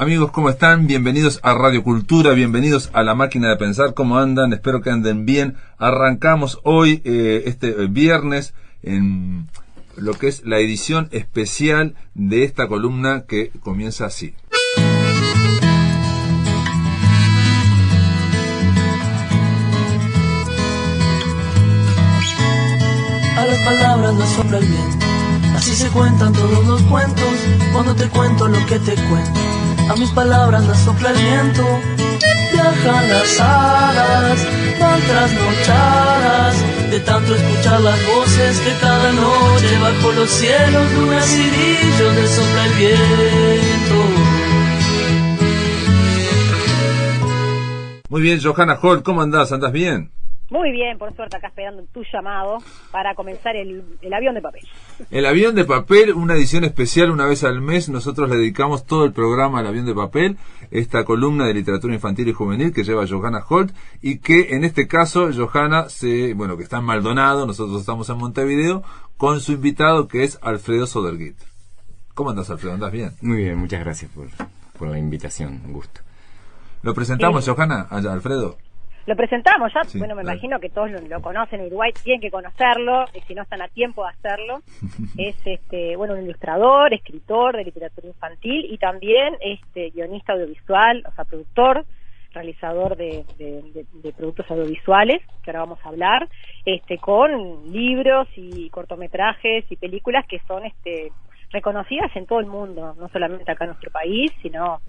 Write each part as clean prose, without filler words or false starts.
Amigos, ¿cómo están? Bienvenidos a Radio Cultura, bienvenidos a La Máquina de Pensar. ¿Cómo andan? Espero que anden bien. Arrancamos hoy, este viernes, en lo que es la edición especial de esta columna que comienza así. A las palabras las sopla el viento, así se cuentan todos los cuentos. Cuando te cuento lo que te cuento, a mis palabras las sopla el viento. Viajan las hadas, van trasnochadas, de tanto escuchar las voces que cada noche bajo los cielos, lunas y grillos les sopla el viento. Muy bien, Johanna Holt, ¿cómo andás? ¿Andás bien? Muy bien, por suerte acá esperando tu llamado para comenzar el avión de papel. El avión de papel, una edición especial una vez al mes. Nosotros le dedicamos todo el programa al avión de papel, esta columna de literatura infantil y juvenil que lleva Johanna Holt y que en este caso Johanna que está en Maldonado, nosotros estamos en Montevideo, con su invitado que es Alfredo Soderguit. ¿Cómo andás, Alfredo? ¿Andás bien? Muy bien, muchas gracias por la invitación, un gusto. ¿Lo presentamos, Johanna, allá, Alfredo? Lo presentamos ya, Sí, bueno, me claro. imagino que todos lo conocen en Uruguay, tienen que conocerlo, y si no están a tiempo de hacerlo. Es un ilustrador, escritor de literatura infantil y también guionista audiovisual, o sea, productor, realizador de productos audiovisuales, que ahora vamos a hablar, con libros y cortometrajes y películas que son reconocidas en todo el mundo, no solamente acá en nuestro país, sino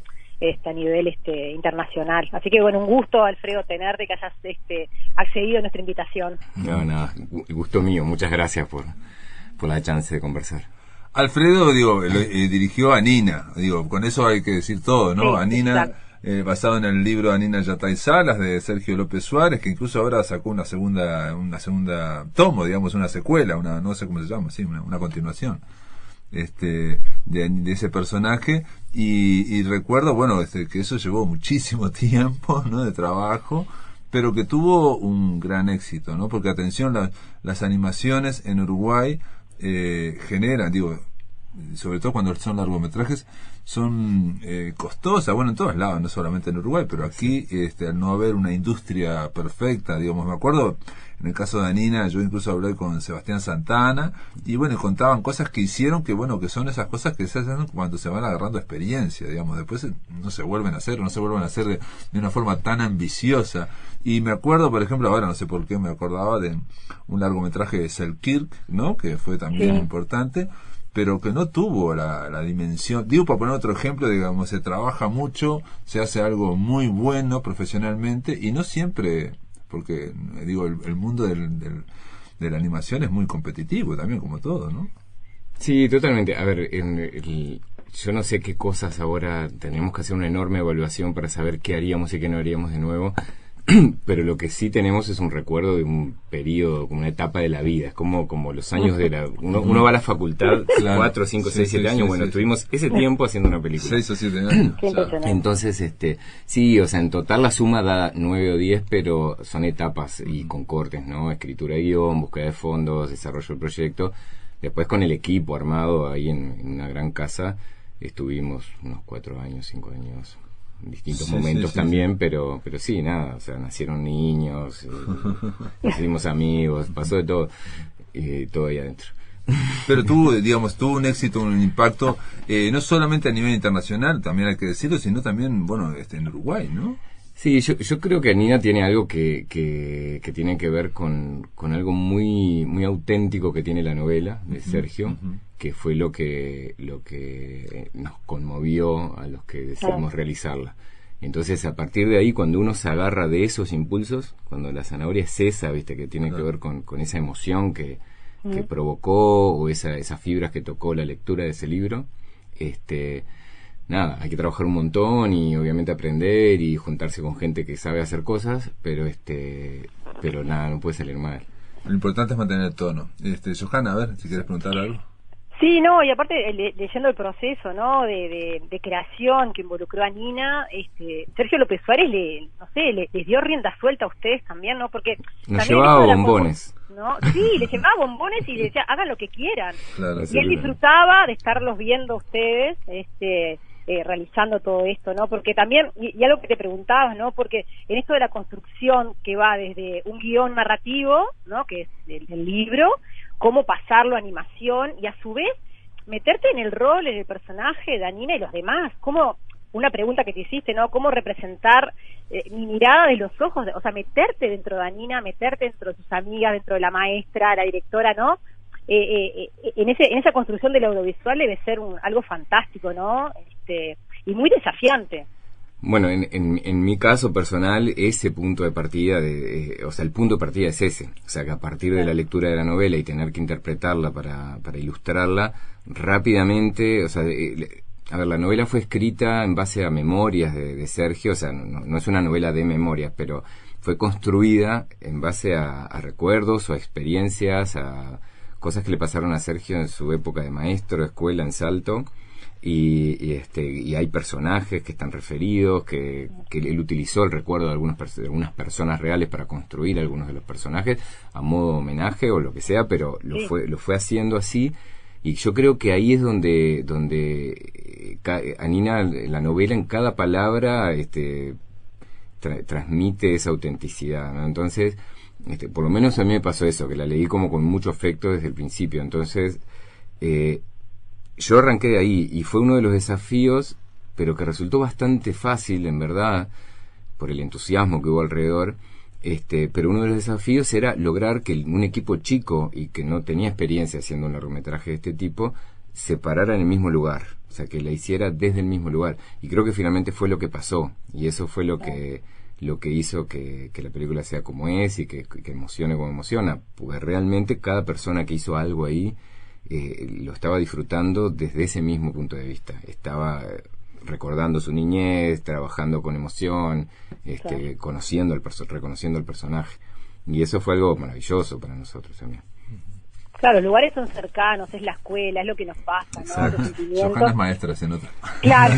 a nivel internacional. Así que bueno, un gusto, Alfredo, tenerte, que hayas accedido a nuestra invitación. No, gusto mío, muchas gracias por la chance de conversar. Alfredo, dirigió a Nina, con eso hay que decir todo, ¿no? Sí, a Nina, exacto. Basado en el libro Anina Yatay Salas de Sergio López Suárez, que incluso ahora sacó una segunda tomo, digamos, una secuela, no sé cómo se llama, sí, una continuación. De ese personaje y recuerdo que eso llevó muchísimo tiempo, ¿no?, de trabajo, pero que tuvo un gran éxito, ¿no? Porque atención, las animaciones en Uruguay generan, sobre todo cuando son largometrajes, son costosas, en todos lados, no solamente en Uruguay, pero aquí al no haber una industria perfecta, me acuerdo en el caso de Anina, yo incluso hablé con Sebastián Santana y contaban cosas que hicieron que son esas cosas que se hacen cuando se van agarrando experiencia, después no se vuelven a hacer de una forma tan ambiciosa. Y me acuerdo, por ejemplo, ahora no sé por qué me acordaba de un largometraje de Selkirk, ¿no?, que fue también importante, pero que no tuvo la dimensión. Para poner otro ejemplo, se trabaja mucho, se hace algo muy bueno profesionalmente y no siempre, porque el mundo de la animación es muy competitivo también, como todo, ¿no? Sí, totalmente. A ver, yo no sé qué cosas ahora tenemos que hacer una enorme evaluación para saber qué haríamos y qué no haríamos de nuevo. Pero lo que sí tenemos es un recuerdo de un periodo, como una etapa de la vida. Es como los años de uno va a la facultad, Claro. 4, 5, 6, 7 años. Tuvimos ese tiempo haciendo una película. 6 o 7 años. Qué impresionante. Entonces, sí, en total la suma da 9 o 10, pero son etapas y con cortes, ¿no? Escritura de guión, búsqueda de fondos, desarrollo del proyecto. Después con el equipo armado ahí en una gran casa, estuvimos unos 4 años, 5 años, en distintos momentos también, pero sí, nada, nacieron niños, hicimos amigos, pasó de todo, todo ahí adentro. Pero tuvo un éxito, un impacto, no solamente a nivel internacional, también hay que decirlo, sino también, en Uruguay, ¿no? Sí, yo creo que Nina tiene algo que tiene que ver con algo muy muy auténtico que tiene la novela de Sergio, que fue lo que nos conmovió a los que decidimos realizarla. Entonces, a partir de ahí, cuando uno se agarra de esos impulsos, cuando la zanahoria es esa, que tiene que ver con esa emoción que provocó, o esas fibras que tocó la lectura de ese libro, nada, hay que trabajar un montón y obviamente aprender y juntarse con gente que sabe hacer cosas, pero nada, no puede salir mal. Lo importante es mantener el tono. Johanna, a ver, si quieres preguntar algo. Sí, no, y aparte leyendo el proceso, ¿no?, de creación que involucró a Nina, Sergio López Suárez les dio rienda suelta a ustedes también, ¿no? Porque nos llevaba bombones. ¿No? Sí, les llevaba bombones y les decía, hagan lo que quieran. Claro, y él disfrutaba de estarlos viendo a ustedes, realizando todo esto, ¿no? Porque también, y algo que te preguntabas, ¿no? Porque en esto de la construcción que va desde un guión narrativo, ¿no? Que es el libro, cómo pasarlo a animación y a su vez meterte en el rol, en el personaje de Anina y los demás, cómo, una pregunta que te hiciste, ¿no? Cómo representar mi mirada de los ojos, o sea, meterte dentro de Anina, meterte dentro de sus amigas, dentro de la maestra, la directora, ¿no? En esa construcción del audiovisual debe ser algo fantástico, ¿no? Y muy desafiante. Bueno, en mi caso personal, ese punto de partida, o sea, el punto de partida es ese. O sea, que a partir de la lectura de la novela y tener que interpretarla para ilustrarla, rápidamente, o sea, a ver, la novela fue escrita en base a memorias de Sergio, o sea, no es una novela de memorias, pero fue construida en base a recuerdos o a experiencias, a cosas que le pasaron a Sergio en su época de maestro de escuela en Salto. Y hay personajes que están referidos, que él utilizó el recuerdo de algunas personas reales para construir algunos de los personajes a modo de homenaje o lo que sea, pero lo fue haciendo así. Y yo creo que ahí es donde Anina, la novela, en cada palabra transmite esa autenticidad, ¿no? Entonces, por lo menos a mí me pasó eso, que la leí como con mucho afecto desde el principio. Entonces, yo arranqué de ahí y fue uno de los desafíos, pero que resultó bastante fácil, en verdad, por el entusiasmo que hubo alrededor. Pero uno de los desafíos era lograr que un equipo chico y que no tenía experiencia haciendo un largometraje de este tipo se parara en el mismo lugar, o sea, que la hiciera desde el mismo lugar. Y creo que finalmente fue lo que pasó, y eso fue lo que hizo que la película sea como es y que emocione como emociona, porque realmente cada persona que hizo algo ahí lo estaba disfrutando desde ese mismo punto de vista. Estaba recordando su niñez, trabajando con emoción, reconociendo el personaje. Y eso fue algo maravilloso para nosotros también. Claro, los lugares son cercanos, es la escuela, es lo que nos pasa, ¿no? Johanna es maestra, se nota. Claro.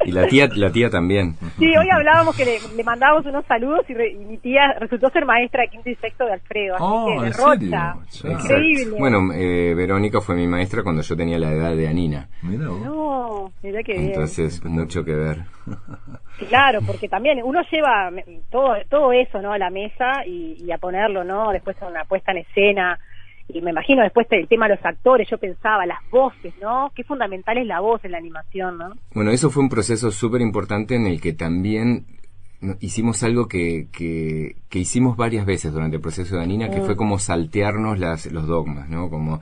Y la tía también. Sí, hoy hablábamos que le mandábamos unos saludos y mi tía resultó ser maestra de quinto y sexto de Alfredo, así que de Rocha. Increíble. Bueno, Verónica fue mi maestra cuando yo tenía la edad de Anina. Mira vos. No, mira qué bien. Entonces, mucho que ver. Claro, porque también uno lleva todo eso, ¿no? A la mesa y a ponerlo, ¿no? Después a una puesta en escena. Y me imagino después el tema de los actores, yo pensaba, las voces, ¿no? Qué fundamental es la voz en la animación, ¿no? Bueno, eso fue un proceso súper importante en el que también hicimos algo que hicimos varias veces durante el proceso de Anina, que fue como saltearnos los dogmas, ¿no? Como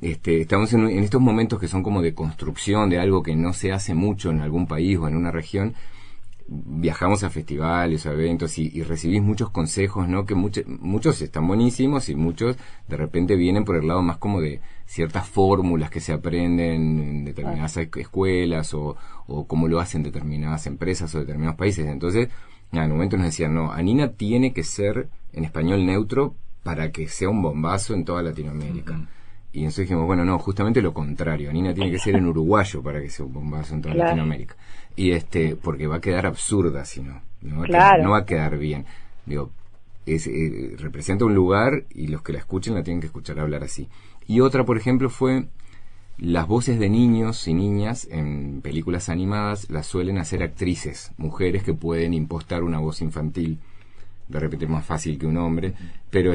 estamos en estos momentos que son como de construcción de algo que no se hace mucho en algún país o en una región. Viajamos a festivales, a eventos y recibís muchos consejos, ¿no? Que muchos están buenísimos y muchos de repente vienen por el lado más como de ciertas fórmulas que se aprenden en determinadas escuelas o cómo lo hacen determinadas empresas o determinados países. Entonces, en un momento nos decían, no, Anina tiene que ser en español neutro para que sea un bombazo en toda Latinoamérica. Y entonces dijimos, bueno, no, justamente lo contrario. Anina tiene que ser en uruguayo para que sea un bombazo en toda Latinoamérica. Y porque va a quedar absurda si no. No va a quedar bien. Digo, representa un lugar y los que la escuchen la tienen que escuchar hablar así. Y otra, por ejemplo, fue las voces de niños y niñas en películas animadas las suelen hacer actrices, mujeres que pueden impostar una voz infantil. De repente es más fácil que un hombre, pero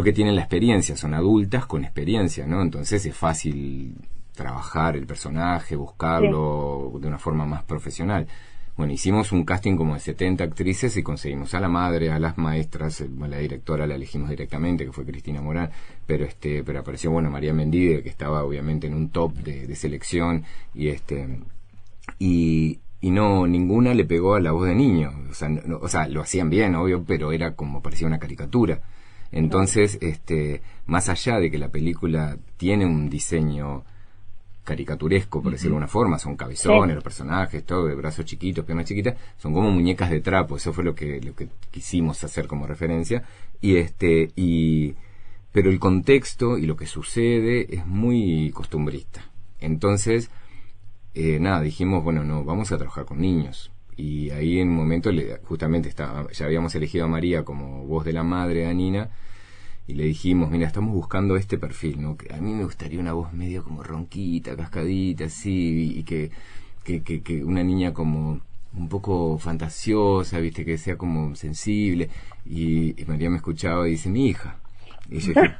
que tienen la experiencia, son adultas con experiencia, ¿no? Entonces es fácil trabajar el personaje, buscarlo de una forma más profesional. Bueno, hicimos un casting como de 70 actrices y conseguimos a la madre, a las maestras, la directora la elegimos directamente, que fue Cristina Morán, pero apareció, bueno, María Mendide, que estaba obviamente en un top de selección, y no, ninguna le pegó a la voz de niño, o sea, lo hacían bien, obvio, pero era como parecía una caricatura. Entonces, más allá de que la película tiene un diseño caricaturesco, por decirlo de una forma, son cabezones los personajes, todo de brazos chiquitos, piernas chiquitas, son como muñecas de trapo, eso fue lo que quisimos hacer como referencia, pero el contexto y lo que sucede es muy costumbrista. Entonces, dijimos, bueno, no, vamos a trabajar con niños. Y ahí en un momento justamente ya habíamos elegido a María como voz de la madre de Anina, y le dijimos, mira, estamos buscando este perfil, ¿no? Que a mí me gustaría una voz medio como ronquita, cascadita, así, y que una niña como un poco fantasiosa, viste, que sea como sensible. Y María me escuchaba y dice, mi hija. Y yo dije,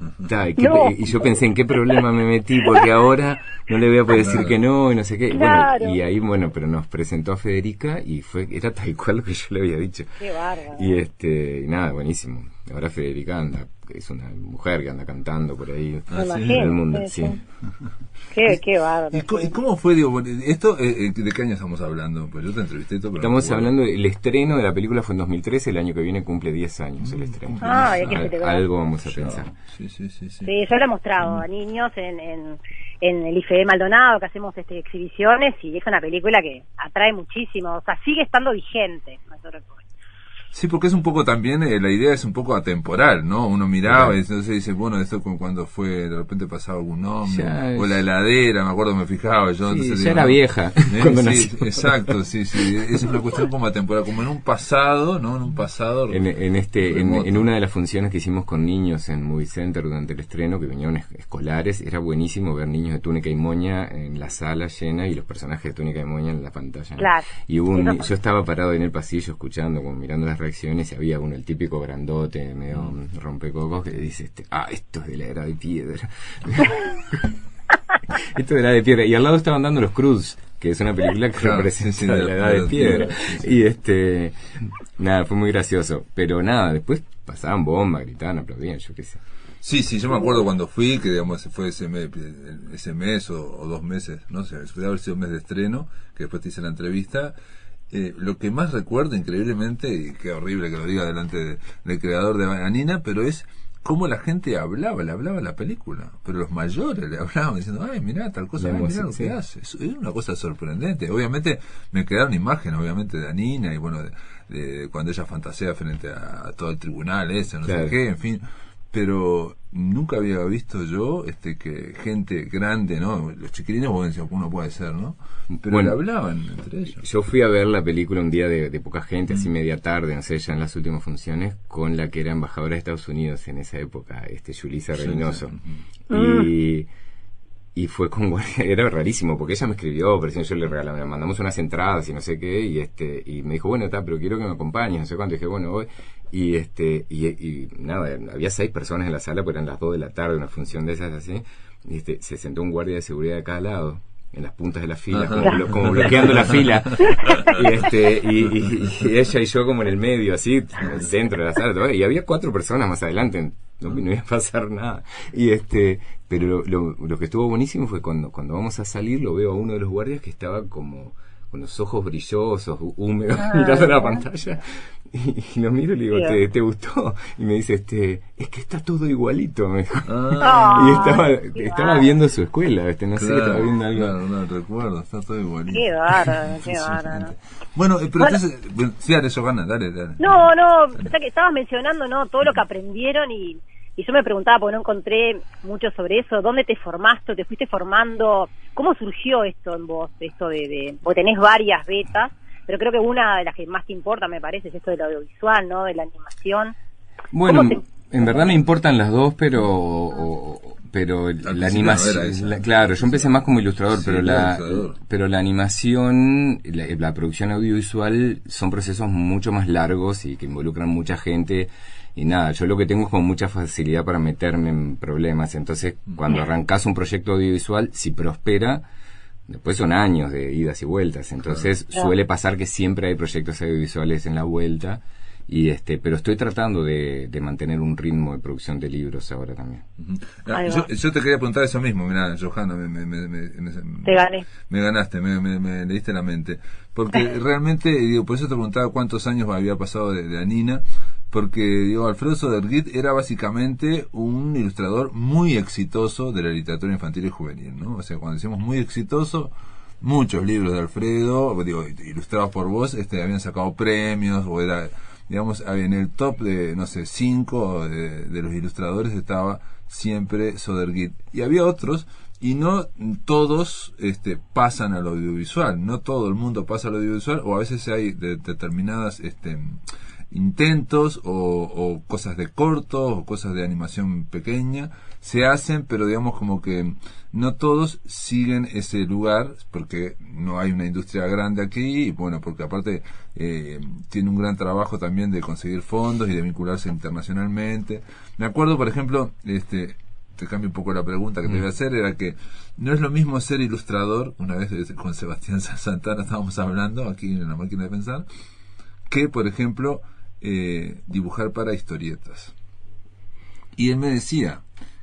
No. y yo pensé, ¿en qué problema me metí? Porque ahora no le voy a poder decir que no, y no sé qué. Claro. Bueno, y ahí, bueno, pero nos presentó a Federica y era tal cual lo que yo le había dicho. Qué bárbaro. Y nada, buenísimo. Ahora Federica es una mujer que anda cantando por ahí Me sí, imagino, en el mundo, sí, sí. sí. Qué bárbaro. ¿Y cómo fue, digo, esto, de qué año estamos hablando? Pues yo te entrevisté todo, pero Estamos no recuerdo. hablando, el estreno de la película fue en 2013, el año que viene cumple 10 años el estreno. Ah, ya que se te ve. Algo vamos a pensar. Sí. Sí, yo lo he mostrado a niños en el IFE Maldonado, que hacemos exhibiciones, y es una película que atrae muchísimo, o sea, sigue estando vigente. Sí, porque es un poco también, la idea es un poco atemporal, ¿no? Uno miraba y entonces dice, bueno, esto cuando fue, de repente pasaba algún nombre, o la heladera, me acuerdo, me fijaba yo. Sí, entonces, ya digo, era no, vieja cuando sí, nací. exacto, sí, es una cuestión como atemporal, como en un pasado, ¿no? En un pasado En una de las funciones que hicimos con niños en Movie Center durante el estreno, que vinieron escolares, era buenísimo ver niños de túnica y moña en la sala llena y los personajes de túnica y moña en la pantalla, ¿no? Claro. Y yo estaba parado en el pasillo escuchando, como mirando las reacciones, y había uno, el típico grandote, medio rompecocos, que dice, esto es de la Era de Piedra. Esto de la Edad de Piedra. Y al lado estaban dando Los Cruz, que es una película que representa de la Edad de Piedra. Y nada, fue muy gracioso. Pero nada, después pasaban bombas, gritaban, aplaudían, yo qué sé. Sí, yo me acuerdo cuando fui, que digamos fue ese mes o 2 meses, no sé, puede haber sido un mes de estreno, que después te hice la entrevista. Lo que más recuerdo increíblemente, y qué horrible que lo diga delante del creador de Anina, pero es cómo la gente le hablaba la película, pero los mayores le hablaban diciendo, ay, mirá tal cosa, ay, mirá lo que hace. Es una cosa sorprendente. Obviamente me quedaron imágenes, obviamente, de Anina y bueno, de cuando ella fantasea frente a todo el tribunal ese, no sé qué, en fin. Pero nunca había visto yo que gente grande, ¿no? Los chiquilines, uno puede ser, ¿no? Pero bueno, le hablaban entre ellos. Yo fui a ver la película un día de poca gente, así media tarde, no sé, ya en las últimas funciones, con la que era embajadora de Estados Unidos en esa época, Yulisa Reynoso. Y fue con guardia, era rarísimo, porque ella me escribió, pero yo le regalaba, mandamos unas entradas y no sé qué, y me dijo, bueno, pero quiero que me acompañes, no sé cuánto, y dije, bueno, voy. Y nada, había 6 personas en la sala, pero eran las 2 de la tarde, una función de esas así, y se sentó un guardia de seguridad de cada lado, en las puntas de la fila, como bloqueando la fila, y ella y yo como en el medio, así, dentro de la sala, y había 4 personas más adelante, no iba a pasar nada. Pero lo que estuvo buenísimo fue cuando vamos a salir, lo veo a uno de los guardias que estaba como con los ojos brillosos, húmedos, mirando la pantalla, y lo miro y le digo, ¿te gustó? Y me dice, es que está todo igualito, me dijo. Y estaba viendo su escuela, no sé, estaba viendo algo. Claro, no recuerdo, está todo igualito. Qué bárbaro. Bueno, pero entonces, sí, dale, Johanna, dale. No, o sea que estabas mencionando, ¿no? Todo lo que aprendieron y yo me preguntaba, porque no encontré mucho sobre eso, ¿dónde te formaste, te fuiste formando? ¿Cómo surgió esto en vos? Esto vos tenés varias betas, pero creo que una de las que más te importa, me parece, es esto del audiovisual, ¿no? De la animación. Bueno, en verdad me importan las dos, pero la animación, claro, yo empecé más como ilustrador, pero la animación, la producción audiovisual son procesos mucho más largos y que involucran mucha gente. Y nada, yo lo que tengo es como mucha facilidad para meterme en problemas. Entonces, cuando arrancás un proyecto audiovisual, si prospera, después son años de idas y vueltas. Entonces, suele pasar que siempre hay proyectos audiovisuales en la vuelta. Pero estoy tratando de mantener un ritmo de producción de libros ahora también. Yo te quería preguntar eso mismo, mirá, Johanna, te gané. Me ganaste, me leíste la mente. Porque realmente, por eso te preguntaba cuántos años había pasado de Anina, porque Alfredo Soderguit era básicamente un ilustrador muy exitoso de la literatura infantil y juvenil, ¿no? O sea, cuando decimos muy exitoso, muchos libros de Alfredo, ilustrados por vos, habían sacado premios, o era, digamos, en el top de, no sé, 5 de los ilustradores estaba siempre Soderguit. Y había otros, y no todos pasan al audiovisual, no todo el mundo pasa al audiovisual, o a veces hay determinadas intentos o cosas de cortos o cosas de animación pequeña se hacen, pero digamos como que no todos siguen ese lugar porque no hay una industria grande aquí y bueno, porque aparte tiene un gran trabajo también de conseguir fondos y de vincularse internacionalmente. Me acuerdo, por ejemplo, te cambio un poco la pregunta que te voy a hacer, era que no es lo mismo ser ilustrador, una vez con Sebastián Santana estábamos hablando aquí en La Máquina de Pensar, que por ejemplo dibujar para historietas. Y él me decía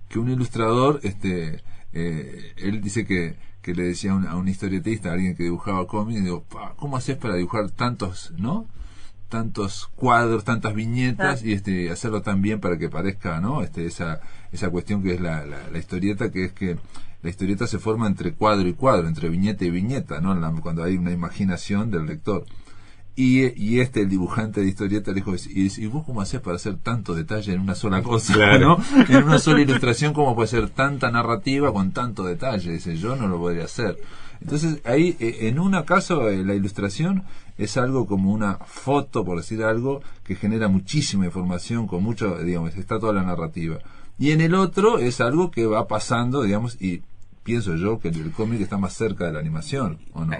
que un ilustrador, él dice que le decía a un historietista, a alguien que dibujaba cómics, y digo, ¿cómo haces para dibujar tantos cuadros, tantas viñetas y hacerlo tan bien para que parezca, ¿no? Esa cuestión que es la historieta, que es que la historieta se forma entre cuadro y cuadro, entre viñeta y viñeta, ¿no? Cuando hay una imaginación del lector. Y el dibujante de historieta le dijo, ¿y vos cómo hacés para hacer tanto detalle en una sola cosa? Claro. ¿No? En una sola ilustración, ¿cómo puede ser tanta narrativa con tanto detalle? Dice, yo no lo podría hacer. Entonces, ahí, en un caso, la ilustración es algo como una foto, por decir algo, que genera muchísima información, con mucho, digamos, está toda la narrativa. Y en el otro es algo que va pasando, digamos, y pienso yo que el cómic está más cerca de la animación, ¿o no?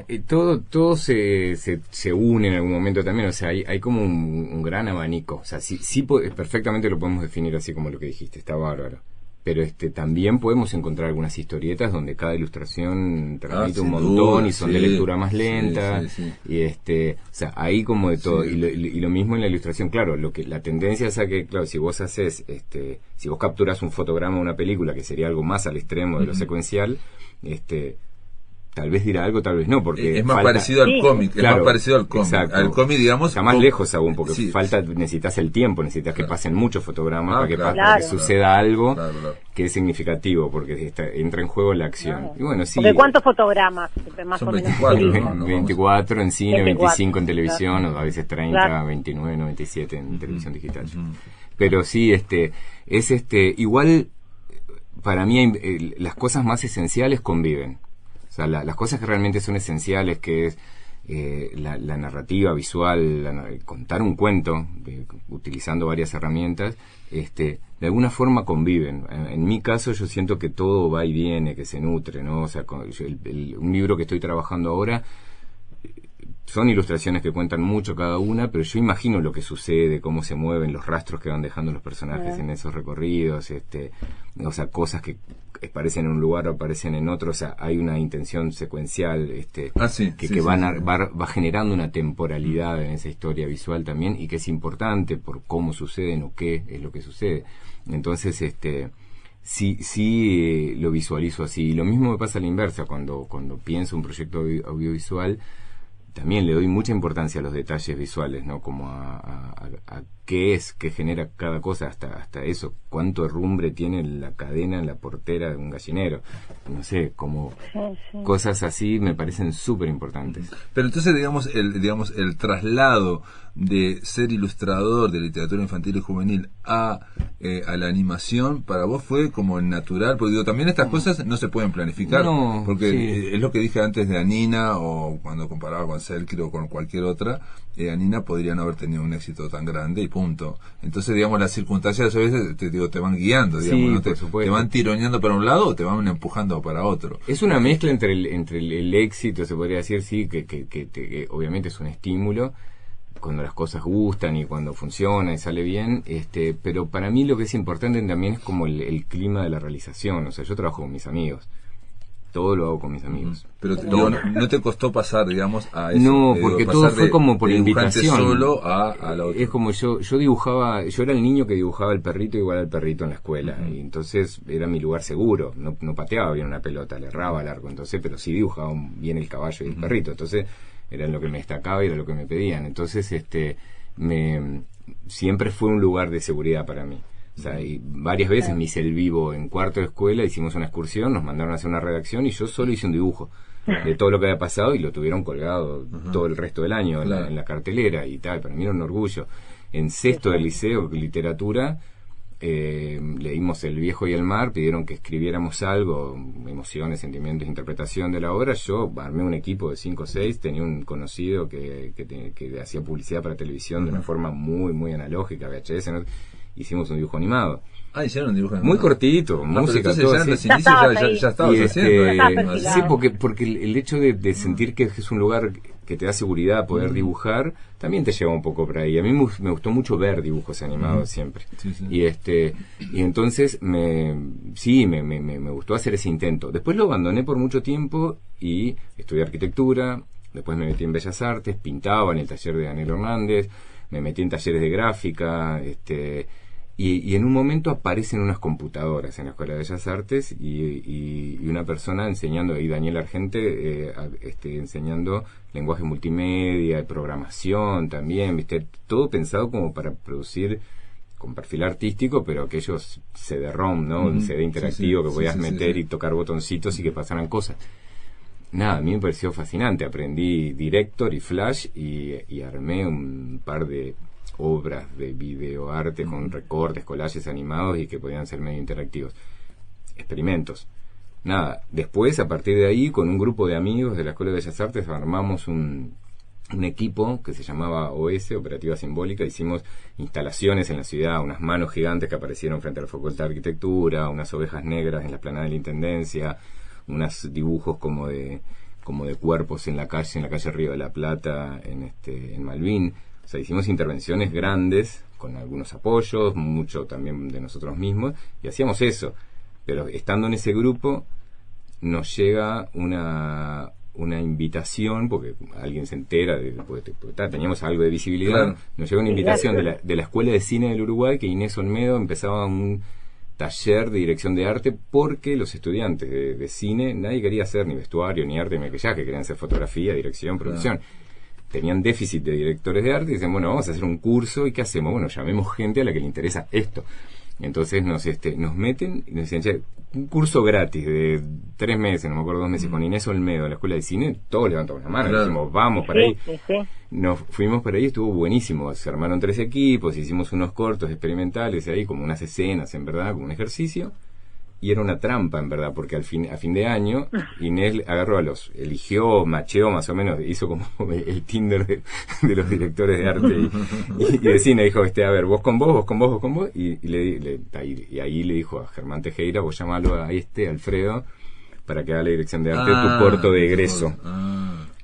Todo se une en algún momento también, o sea, hay como un gran abanico, o sea, sí perfectamente lo podemos definir así como lo que dijiste, está bárbaro. Pero también podemos encontrar algunas historietas donde cada ilustración transmite un montón duda, y son de lectura más lenta, y o sea, ahí como de todo, y lo mismo en la ilustración, claro, la tendencia es a que, claro, si vos haces, si vos capturas un fotograma de una película, que sería algo más al extremo de lo secuencial, tal vez dirá algo, tal vez no, porque es más parecido al cómic, claro, es más parecido al cómic. Exacto. Al cómic, digamos, está más lejos aún, porque necesitas el tiempo, necesitas que pasen muchos fotogramas para que suceda algo que es significativo, porque entra en juego la acción. Y bueno, sí. Porque ¿cuántos fotogramas? Más son o menos 24, 24 en cine, 25 en televisión, claro. o a veces 30, 29, 97 en televisión digital. Pero sí, igual, para mí las cosas más esenciales conviven. O sea, las cosas que realmente son esenciales, que es la narrativa visual, contar un cuento, utilizando varias herramientas, de alguna forma conviven. En mi caso yo siento que todo va y viene, que se nutre, ¿no? O sea, un libro que estoy trabajando ahora, son ilustraciones que cuentan mucho cada una, pero yo imagino lo que sucede, cómo se mueven, los rastros que van dejando los personajes en esos recorridos, o sea, cosas que aparecen en un lugar o aparecen en otro, o sea, hay una intención secuencial que va generando una temporalidad en esa historia visual también, y que es importante por cómo suceden o qué es lo que sucede. Entonces, sí lo visualizo así. Y lo mismo me pasa a la inversa, cuando pienso un proyecto audiovisual, también le doy mucha importancia a los detalles visuales, ¿no? Como a qué es que genera cada cosa, hasta eso, cuánto herrumbre tiene la cadena en la portera de un gallinero. No sé, como cosas así me parecen súper importantes. Pero entonces, digamos, el traslado de ser ilustrador de literatura infantil y juvenil a la animación, para vos fue como natural, porque digo, también estas cosas no se pueden planificar, porque es lo que dije antes de Anina, o cuando comparaba con Selkirk o con cualquier otra, Anina podría no haber tenido un éxito tan grande y punto. Entonces, digamos, las circunstancias a veces te van guiando, digamos, ¿no? te van tironeando para un lado o te van empujando para otro. Es una mezcla entre el éxito, se podría decir, sí, que obviamente es un estímulo cuando las cosas gustan y cuando funciona y sale bien, pero para mí lo que es importante también es como el clima de la realización. O sea, yo trabajo con mis amigos, todo lo hago con mis amigos. Pero no te costó pasar, digamos, a eso. No, porque todo fue como por invitación. Solo a la otra. Es como yo dibujaba, yo era el niño que dibujaba el perrito igual al perrito en la escuela, y entonces era mi lugar seguro. No pateaba bien una pelota, le erraba al arco, entonces, pero sí dibujaba bien el caballo y el perrito. Entonces era lo que me destacaba y era lo que me pedían. Entonces, siempre fue un lugar de seguridad para mí. O sea, y varias veces me hice el vivo en cuarto de escuela, hicimos una excursión, nos mandaron a hacer una redacción y yo solo hice un dibujo de todo lo que había pasado y lo tuvieron colgado todo el resto del año en la cartelera y tal. Para mí era un orgullo. En sexto de liceo, literatura, leímos El viejo y el mar, pidieron que escribiéramos algo, emociones, sentimientos, interpretación de la obra. Yo armé un equipo de 5 o 6, tenía un conocido que hacía publicidad para televisión de una forma muy, muy analógica, VHS, ¿no? Hicimos un dibujo animado. Hicieron un dibujo muy cortito, música, entonces todo ya en así. los inicios ya estabas haciendo. Sí, porque el hecho de sentir que es un lugar que te da seguridad poder dibujar, también te lleva un poco por ahí. A mí me gustó mucho ver dibujos animados siempre. Sí, sí. Y entonces me gustó hacer ese intento. Después lo abandoné por mucho tiempo y estudié arquitectura, después me metí en Bellas Artes, pintaba en el taller de Daniel Hernández, me metí en talleres de gráfica, y en un momento aparecen unas computadoras en la Escuela de Bellas Artes y una persona enseñando, ahí Daniel Argente, enseñando lenguaje multimedia, programación también, ¿viste? Todo pensado como para producir con perfil artístico, pero aquellos CD-ROM, ¿no? Un CD interactivo que podías meter y tocar botoncitos y que pasaran cosas. Nada, a mí me pareció fascinante. Aprendí Director y Flash y armé un par de obras de videoarte con recortes, collages animados y que podían ser medio interactivos. Experimentos. Nada, después a partir de ahí con un grupo de amigos de la Escuela de Bellas Artes armamos un equipo que se llamaba OS, Operativa Simbólica. Hicimos instalaciones en la ciudad, unas manos gigantes que aparecieron frente a la Facultad de Arquitectura, unas ovejas negras en la explanada de la Intendencia, unos dibujos como de cuerpos en la calle Río de la Plata, en Malvin. O sea, hicimos intervenciones grandes, con algunos apoyos, mucho también de nosotros mismos, y hacíamos eso. Pero estando en ese grupo, nos llega una invitación, porque alguien se entera, teníamos algo de visibilidad, claro. Nos llega una invitación de la Escuela de Cine del Uruguay, que Inés Olmedo empezaba un taller de dirección de arte, porque los estudiantes de cine, nadie quería hacer ni vestuario, ni arte, ni maquillaje, querían hacer fotografía, dirección, producción. Tenían déficit de directores de arte y dicen, bueno, vamos a hacer un curso, ¿y qué hacemos? Bueno, llamemos gente a la que le interesa esto. Entonces nos meten y nos dicen, che, un curso gratis de 3 meses, no me acuerdo, 2 meses, con Inés Olmedo en la Escuela de Cine. Todos levantamos la mano, dijimos, vamos para ahí. Nos fuimos para ahí, estuvo buenísimo. Se armaron 3 equipos, hicimos unos cortos experimentales ahí, como unas escenas, en verdad, como un ejercicio. Y era una trampa, en verdad, porque a fin de año Inés agarró eligió, macheó más o menos, hizo como el Tinder de los directores de arte y de cine. Dijo, a ver, vos con vos, y ahí le dijo a Germán Tejera, vos llamalo a Alfredo, para que haga la dirección de arte de tu corto de egreso.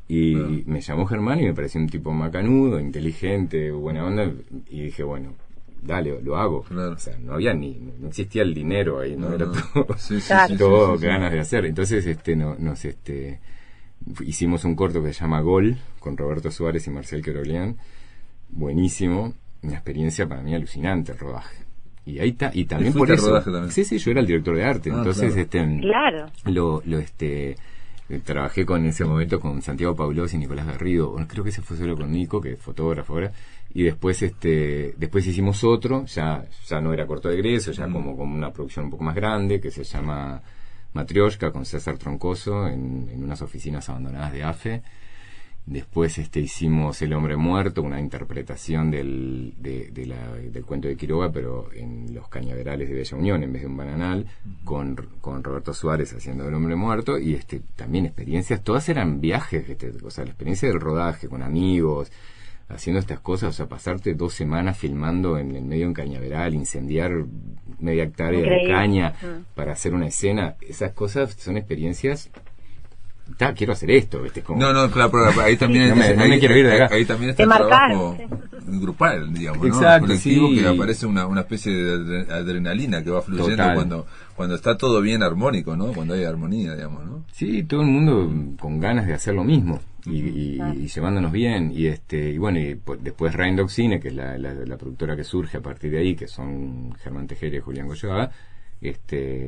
Me llamó Germán y me pareció un tipo macanudo, inteligente, buena onda, y dije, bueno, dale, lo hago. Claro. O sea, no existía el dinero ahí, no era todo ganas de hacer. Entonces hicimos un corto que se llama Gol, con Roberto Suárez y Marcel Queroleán. Buenísimo, una experiencia para mí alucinante el rodaje. Y ahí está, y también por eso. Sí, yo era el director de arte, entonces trabajé en ese momento con Santiago Paulos y Nicolás Garrido. Creo que ese fue solo con Nico, que es fotógrafo ahora. Y después hicimos otro, ya no era corto de egreso, ya como una producción un poco más grande, que se llama Matrioshka, con César Troncoso, en unas oficinas abandonadas de AFE. Después hicimos El hombre muerto, una interpretación del cuento de Quiroga, pero en los cañaverales de Bella Unión en vez de un bananal, con Roberto Suárez haciendo El hombre muerto. Y también experiencias, todas eran viajes, o sea, la experiencia del rodaje con amigos, haciendo estas cosas, o sea, pasarte 2 semanas filmando en el medio de un cañaveral, incendiar media hectárea de caña para hacer una escena. Esas cosas son experiencias. Quiero hacer esto, ¿viste? No, claro, pero ahí también no me quiero ir de acá. Ahí también está el trabajo grupal, digamos, exacto, ¿no? Colectivo, que aparece una especie de adrenalina que va fluyendo cuando está todo bien armónico, ¿no? Cuando hay armonía, digamos, ¿no? Sí, todo el mundo con ganas de hacer lo mismo y llevándonos bien. Y después Raindog Cine, que es la productora que surge a partir de ahí, que son Germán Tejera y Julián Goyoaga,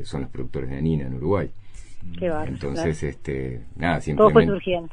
son los productores de Anina en Uruguay. Qué bárbaro. Entonces, simplemente. Todo fue surgiendo.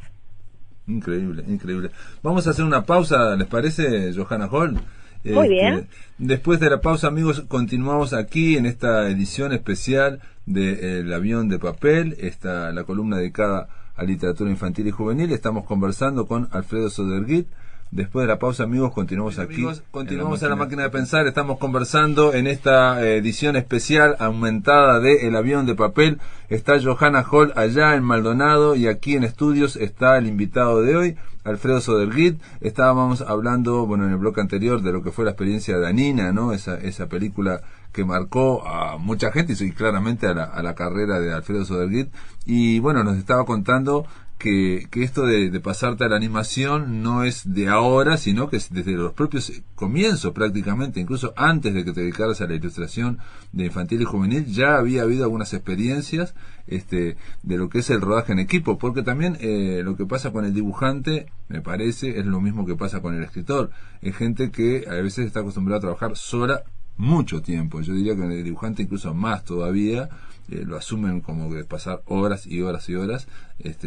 Increíble. Vamos a hacer una pausa, ¿les parece, Johanna Hall? Muy bien. Después de la pausa, amigos, continuamos aquí en esta edición especial de El avión de papel, la columna dedicada a literatura infantil y juvenil. Estamos conversando con Alfredo Söderguit, Después de la pausa, amigos, continuamos aquí. Amigos, continuamos en la máquina de pensar. Estamos conversando en esta edición especial aumentada de El avión de papel. Está Johanna Hall allá en Maldonado y aquí en estudios está el invitado de hoy, Alfredo Södergit. Estábamos hablando, bueno, en el bloque anterior de lo que fue la experiencia de Anina, ¿no? Esa película que marcó a mucha gente y claramente a la carrera de Alfredo Södergit. Y bueno, nos estaba contando que esto de pasarte a la animación no es de ahora, sino que es desde los propios comienzos prácticamente, incluso antes de que te dedicaras a la ilustración de infantil y juvenil, ya había habido algunas experiencias de lo que es el rodaje en equipo, porque también lo que pasa con el dibujante, me parece, es lo mismo que pasa con el escritor. Es gente que a veces está acostumbrada a trabajar sola mucho tiempo. Yo diría que el dibujante incluso más todavía, lo asumen como que pasar horas y horas y horas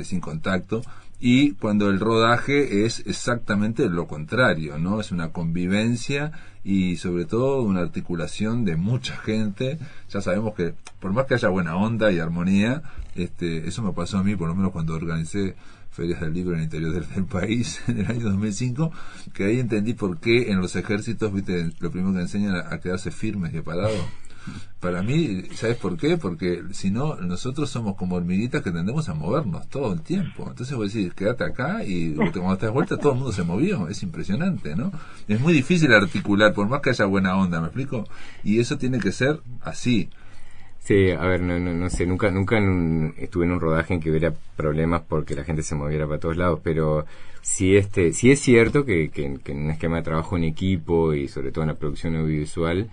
sin contacto, y cuando el rodaje es exactamente lo contrario, ¿no? Es una convivencia y sobre todo una articulación de mucha gente. Ya sabemos que por más que haya buena onda y armonía, eso me pasó a mí, por lo menos cuando organicé ferias del libro en el interior del país en el año 2005, que ahí entendí por qué en los ejércitos, viste, lo primero que enseñan a quedarse firmes y parados. Para mí, ¿sabes por qué? Porque si no, nosotros somos como hormiguitas que tendemos a movernos todo el tiempo. Entonces vos decís, quédate acá, y cuando te das vuelta todo el mundo se movió. Es impresionante, ¿no? Es muy difícil articular, por más que haya buena onda, ¿me explico? Y eso tiene que ser así. Sí, a ver, no sé, nunca estuve en un rodaje en que hubiera problemas porque la gente se moviera para todos lados, pero sí es cierto que en un esquema de trabajo en equipo y sobre todo en la producción audiovisual,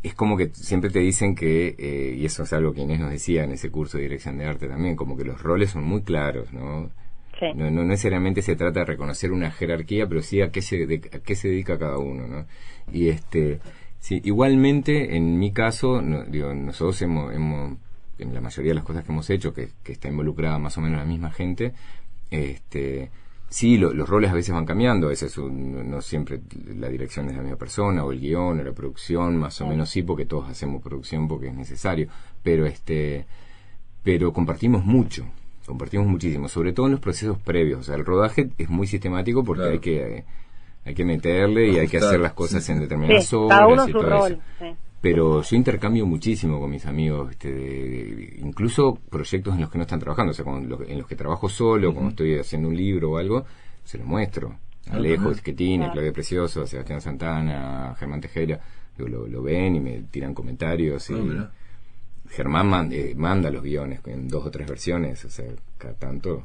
es como que siempre te dicen que, y eso es algo que Inés nos decía en ese curso de dirección de arte también, como que los roles son muy claros, ¿no? Sí. No necesariamente se trata de reconocer una jerarquía, pero sí a qué se dedica cada uno, ¿no? Y sí, igualmente, en mi caso, nosotros hemos, en la mayoría de las cosas que hemos hecho, que está involucrada más o menos la misma gente, sí, los roles a veces van cambiando, a veces no siempre la dirección es la misma persona, o el guión, o la producción, más o menos sí, porque todos hacemos producción porque es necesario, pero compartimos muchísimo, sobre todo en los procesos previos. O sea, el rodaje es muy sistemático porque claro, hay que meterle y hay que hacer las cosas en determinadas horas. Cada uno y su todo rol. Eso. Sí. Pero yo intercambio muchísimo con mis amigos, incluso proyectos en los que no están trabajando, o sea, en los que trabajo solo, cuando estoy haciendo un libro o algo, se los muestro. Alejo Schettini, Claudia Precioso, Sebastián Santana, Germán Tejera, lo ven y me tiran comentarios. Y Germán manda los guiones en 2 o 3 versiones, o sea, cada tanto,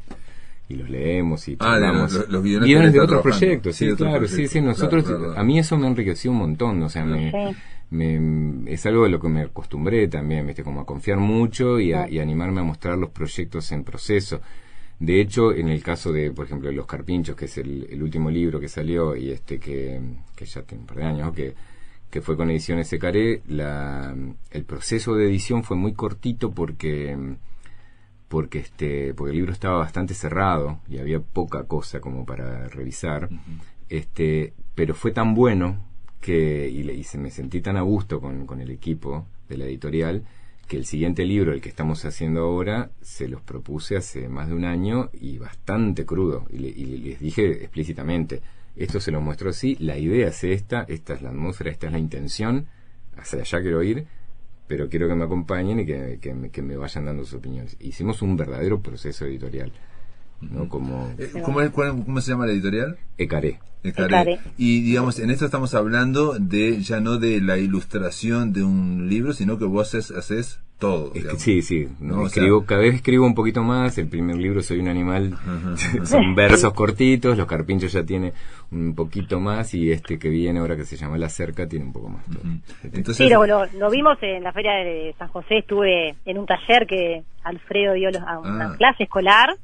y los leemos y los guiones de otros proyectos, sí, claro, sí, nosotros, claro. A mí eso me enriqueció un montón, o sea, es algo de lo que me acostumbré también, ¿viste? Como a confiar mucho y animarme a mostrar los proyectos en proceso. De hecho, en el caso de, por ejemplo, Los Carpinchos, que es el último libro que salió y que ya tiene un par de años, que fue con Ediciones Secaré, el proceso de edición fue muy cortito porque el libro estaba bastante cerrado y había poca cosa como para revisar, pero fue tan bueno y me sentí tan a gusto con el equipo de la editorial, que el siguiente libro, el que estamos haciendo ahora, se los propuse hace más de un año y bastante crudo, y les dije explícitamente, esto se lo muestro así, la idea es esta es la atmósfera, esta es la intención, hacia allá quiero ir, pero quiero que me acompañen y que me vayan dando sus opiniones. Hicimos un verdadero proceso editorial, ¿no? ¿Cómo se llama la editorial? Ecaré. Y digamos, en esto estamos hablando ya no de la ilustración de un libro, sino que vos haces todo. Sí, cada vez escribo un poquito más. El primer libro, Soy un animal, son versos cortitos. Los Carpinchos ya tiene un poquito más, y que viene ahora, que se llama La Cerca, tiene un poco más. Entonces, sí, lo vimos en la feria de San José. Estuve en un taller que Alfredo dio a una clase escolar,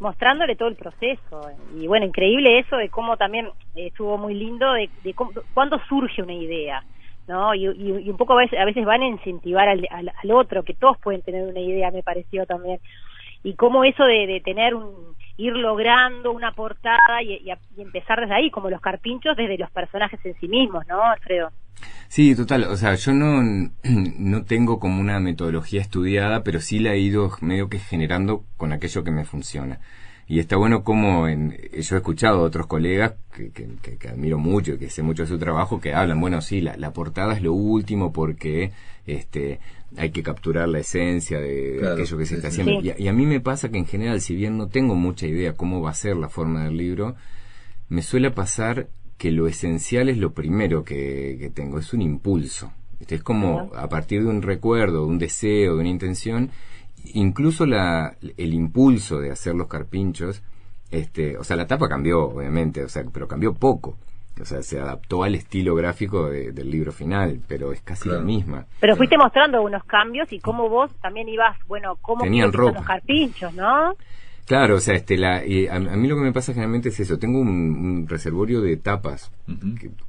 mostrándole todo el proceso. Y bueno, increíble eso de cómo también estuvo muy lindo de cuándo surge una idea, ¿no? Y un poco a veces van a incentivar al otro, que todos pueden tener una idea, me pareció también. Y cómo eso de tener ir logrando una portada y empezar desde ahí, como Los Carpinchos, desde los personajes en sí mismos, ¿no, Alfredo? Sí, total. O sea, yo no tengo como una metodología estudiada, pero sí la he ido medio que generando con aquello que me funciona. Y está bueno como yo he escuchado a otros colegas que admiro mucho, que sé mucho de su trabajo, que hablan, bueno, sí, la portada es lo último porque hay que capturar la esencia de aquello que se está haciendo. Sí. Y a mí me pasa que en general, si bien no tengo mucha idea cómo va a ser la forma del libro, me suele pasar que lo esencial es lo primero que tengo, es un impulso. Es como a partir de un recuerdo, de un deseo, de una intención, incluso el impulso de hacer los carpinchos, o sea, la tapa cambió, obviamente, o sea, pero cambió poco. O sea, se adaptó al estilo gráfico del libro final, pero es casi la misma. Pero fuiste mostrando unos cambios y cómo vos también ibas, bueno, cómo tenían quiero que ropa. son los carpinchos, ¿no? Claro, o sea, a mí lo que me pasa generalmente es eso. Tengo un reservorio de tapas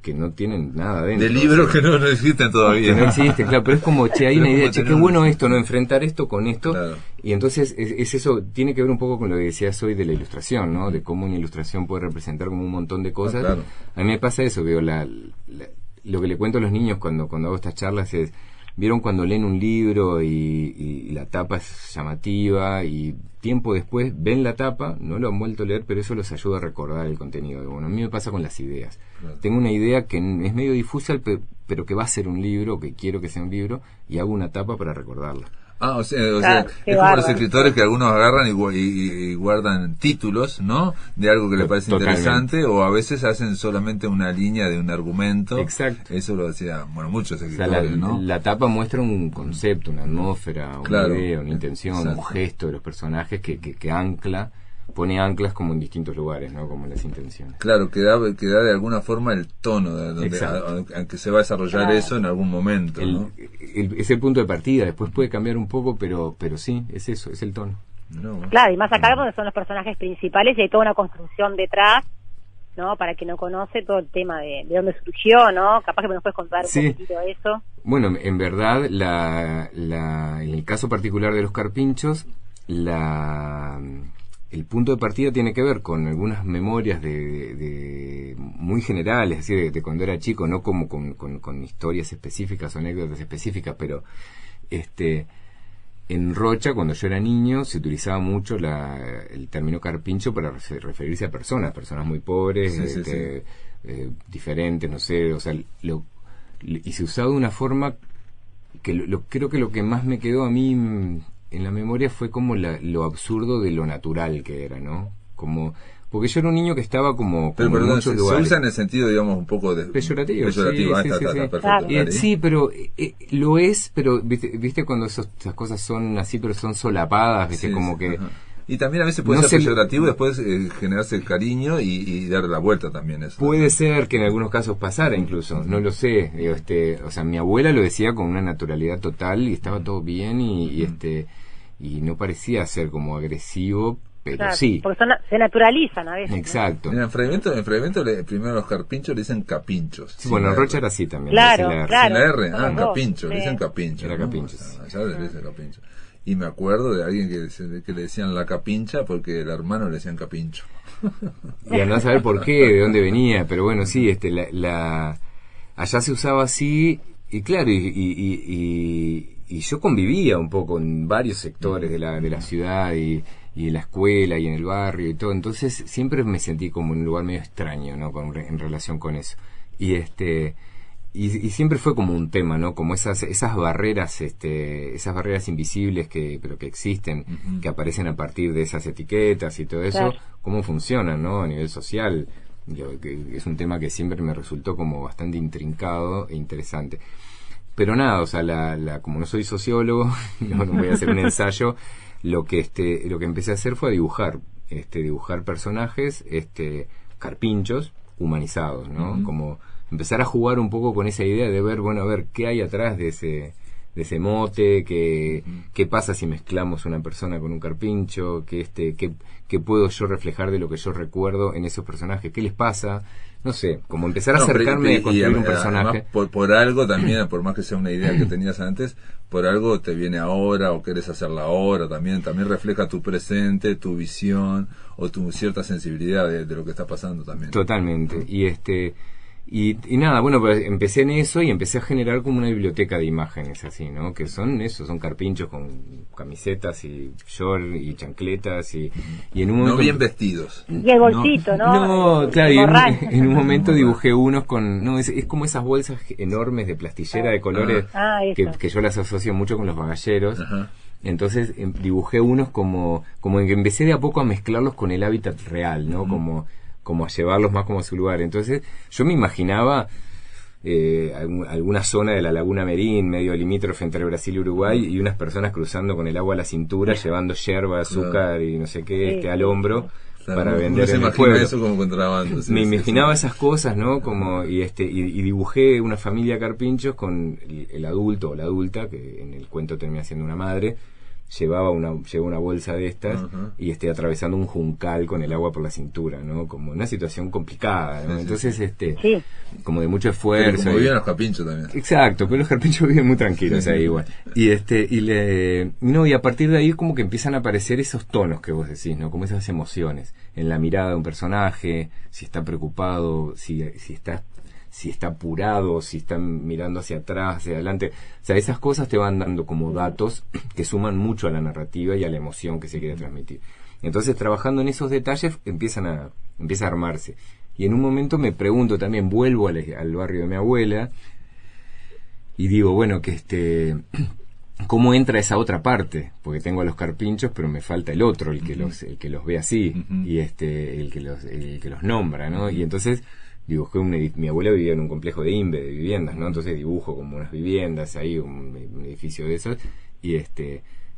que no tienen nada dentro. De libros que no existen todavía. Que no existe, claro, pero es como, hay una idea, qué bueno esto, ¿no? Enfrentar esto con esto. Claro. Y entonces es eso, tiene que ver un poco con lo que decías hoy de la ilustración, ¿no? De cómo una ilustración puede representar como un montón de cosas. Claro. A mí me pasa eso, veo lo que le cuento a los niños cuando hago estas charlas es, vieron cuando leen un libro y la tapa es llamativa y tiempo después ven la tapa, no lo han vuelto a leer, pero eso los ayuda a recordar el contenido. Bueno, a mí me pasa con las ideas. Claro. Tengo una idea que es medio difusa, pero que va a ser un libro, que quiero que sea un libro, y hago una tapa para recordarla. O sea, Claro, es como los escritores que algunos agarran y guardan títulos, ¿no? De algo que les parece Totalmente. interesante, o a veces hacen solamente una línea de un argumento. Exacto. Eso lo hacía, bueno, muchos O sea, escritores, ¿no? la tapa muestra un concepto, una atmósfera, una Claro. idea, una intención, Exacto. un gesto de los personajes que ancla, pone anclas como en distintos lugares, ¿no? Como en las intenciones. Claro, que da de alguna forma el tono, aunque se va a desarrollar eso en algún momento, ¿no? Es el punto de partida, después puede cambiar un poco, pero sí, es eso, es el tono. No. Claro, y más acá donde son los personajes principales y hay toda una construcción detrás, ¿no? Para quien no conoce todo el tema de dónde surgió, ¿no? Capaz que nos puedes contar un poquitito de eso. Bueno, en verdad, en el caso particular de los carpinchos, el punto de partida tiene que ver con algunas memorias de muy generales, así de cuando era chico, no como con historias específicas o anécdotas específicas, pero en Rocha, cuando yo era niño, se utilizaba mucho el término carpincho para referirse a personas muy pobres, diferentes, no sé, o sea, y se usaba de una forma que creo que lo que más me quedó a mí en la memoria fue como lo absurdo de lo natural que era, ¿no? Porque yo era un niño que estaba como Pero en perdón, muchos se lugares. usa en el sentido, digamos, un poco de Peyorativo, sí, está, sí. perfecto. Claro. Sí, pero lo es, pero viste cuando esas cosas son así, pero son solapadas, viste, Sí, como sí, que... ajá. Y también a veces puede No ser sé, peyorativo, después generarse el cariño y dar la vuelta también. Eso. Puede ser que en algunos casos pasara incluso, no lo sé. Digo, o sea, mi abuela lo decía con una naturalidad total y estaba todo bien y no parecía ser como agresivo, pero Claro, sí. porque se naturalizan a veces, ¿no? Exacto. Mira, en Fragmento primero los carpinchos le dicen capinchos. Sí, bueno, en sin la Rocha R. era así también. Claro, sin la R. claro. Sin la R, Son los dos, capincho, le sí. dicen capincho. Era ¿no? capincho, O sea, sí. allá le dicen capincho. Y me acuerdo de alguien que le decían la capincha porque el hermano le decían capincho. Y a no saber por qué, de dónde venía, pero bueno, sí, allá se usaba así, y claro, y yo convivía un poco en varios sectores de la ciudad y en la escuela y en el barrio y todo, entonces siempre me sentí como en un lugar medio extraño, ¿no? En relación con eso. Y siempre fue como un tema, ¿no? Como esas barreras, esas barreras invisibles pero que existen, que aparecen a partir de esas etiquetas y todo eso, Claro. cómo funcionan, ¿no? A nivel social. Que es un tema que siempre me resultó como bastante intrincado e interesante. Pero nada, o sea, como no soy sociólogo, no voy a hacer un ensayo, lo que empecé a hacer fue dibujar personajes, carpinchos humanizados, ¿no? Como empezar a jugar un poco con esa idea de ver, bueno, a ver qué hay atrás de ese mote, qué pasa si mezclamos una persona con un carpincho, qué puedo yo reflejar de lo que yo recuerdo en esos personajes, qué les pasa, no sé, como empezar a acercarme a construir un personaje. Además, por algo también, por más que sea una idea que tenías antes, por algo te viene ahora o querés hacerla ahora, también refleja tu presente, tu visión o tu cierta sensibilidad de lo que está pasando también. Totalmente. Y nada, bueno, pues empecé en eso y empecé a generar como una biblioteca de imágenes así, ¿no? Que son eso, son carpinchos con camisetas y short y chancletas y en un momento... No bien vestidos. Y el bolsito, ¿no? No, claro, y en un momento Morral. dibujé unos con... No, es como esas bolsas enormes de plastillera de colores eso. que yo las asocio mucho con los bagalleros. Ajá. Entonces dibujé unos como en que empecé de a poco a mezclarlos con el hábitat real, ¿no? Como a llevarlos más como a su lugar. Entonces yo me imaginaba alguna zona de la Laguna Merín, medio limítrofe entre Brasil y Uruguay, y unas personas cruzando con el agua a la cintura, llevando yerba, azúcar y no sé qué al hombro. Claro, para uno vender se en el imagina pueblo. eso como contrabando. Sí, Me sí, imaginaba sí. esas cosas, ¿no? Como y dibujé una familia de carpinchos con el adulto o la adulta, que en el cuento termina siendo una madre, lleva una bolsa de estas y atravesando un juncal con el agua por la cintura, ¿no? Como una situación complicada, ¿no? Sí, Entonces, Sí. como de mucho Pero esfuerzo. como vivían los carpinchos también. Exacto, pero los carpinchos viven muy tranquilos ahí igual. Y a partir de ahí como que empiezan a aparecer esos tonos que vos decís, ¿no? Como esas emociones en la mirada de un personaje, si está preocupado, si está apurado, si está mirando hacia atrás, hacia adelante. O sea, esas cosas te van dando como datos que suman mucho a la narrativa y a la emoción que se quiere transmitir. Entonces, trabajando en esos detalles, empieza a armarse. Y en un momento me pregunto también, vuelvo al barrio de mi abuela y digo, bueno, ¿cómo entra esa otra parte? Porque tengo a los carpinchos, pero me falta el otro, el que los ve así, y el que los nombra, ¿no? Y entonces dibujé mi abuela vivía en un complejo de INVE, de viviendas, ¿no? Entonces dibujo como unas viviendas ahí, un edificio de esos, y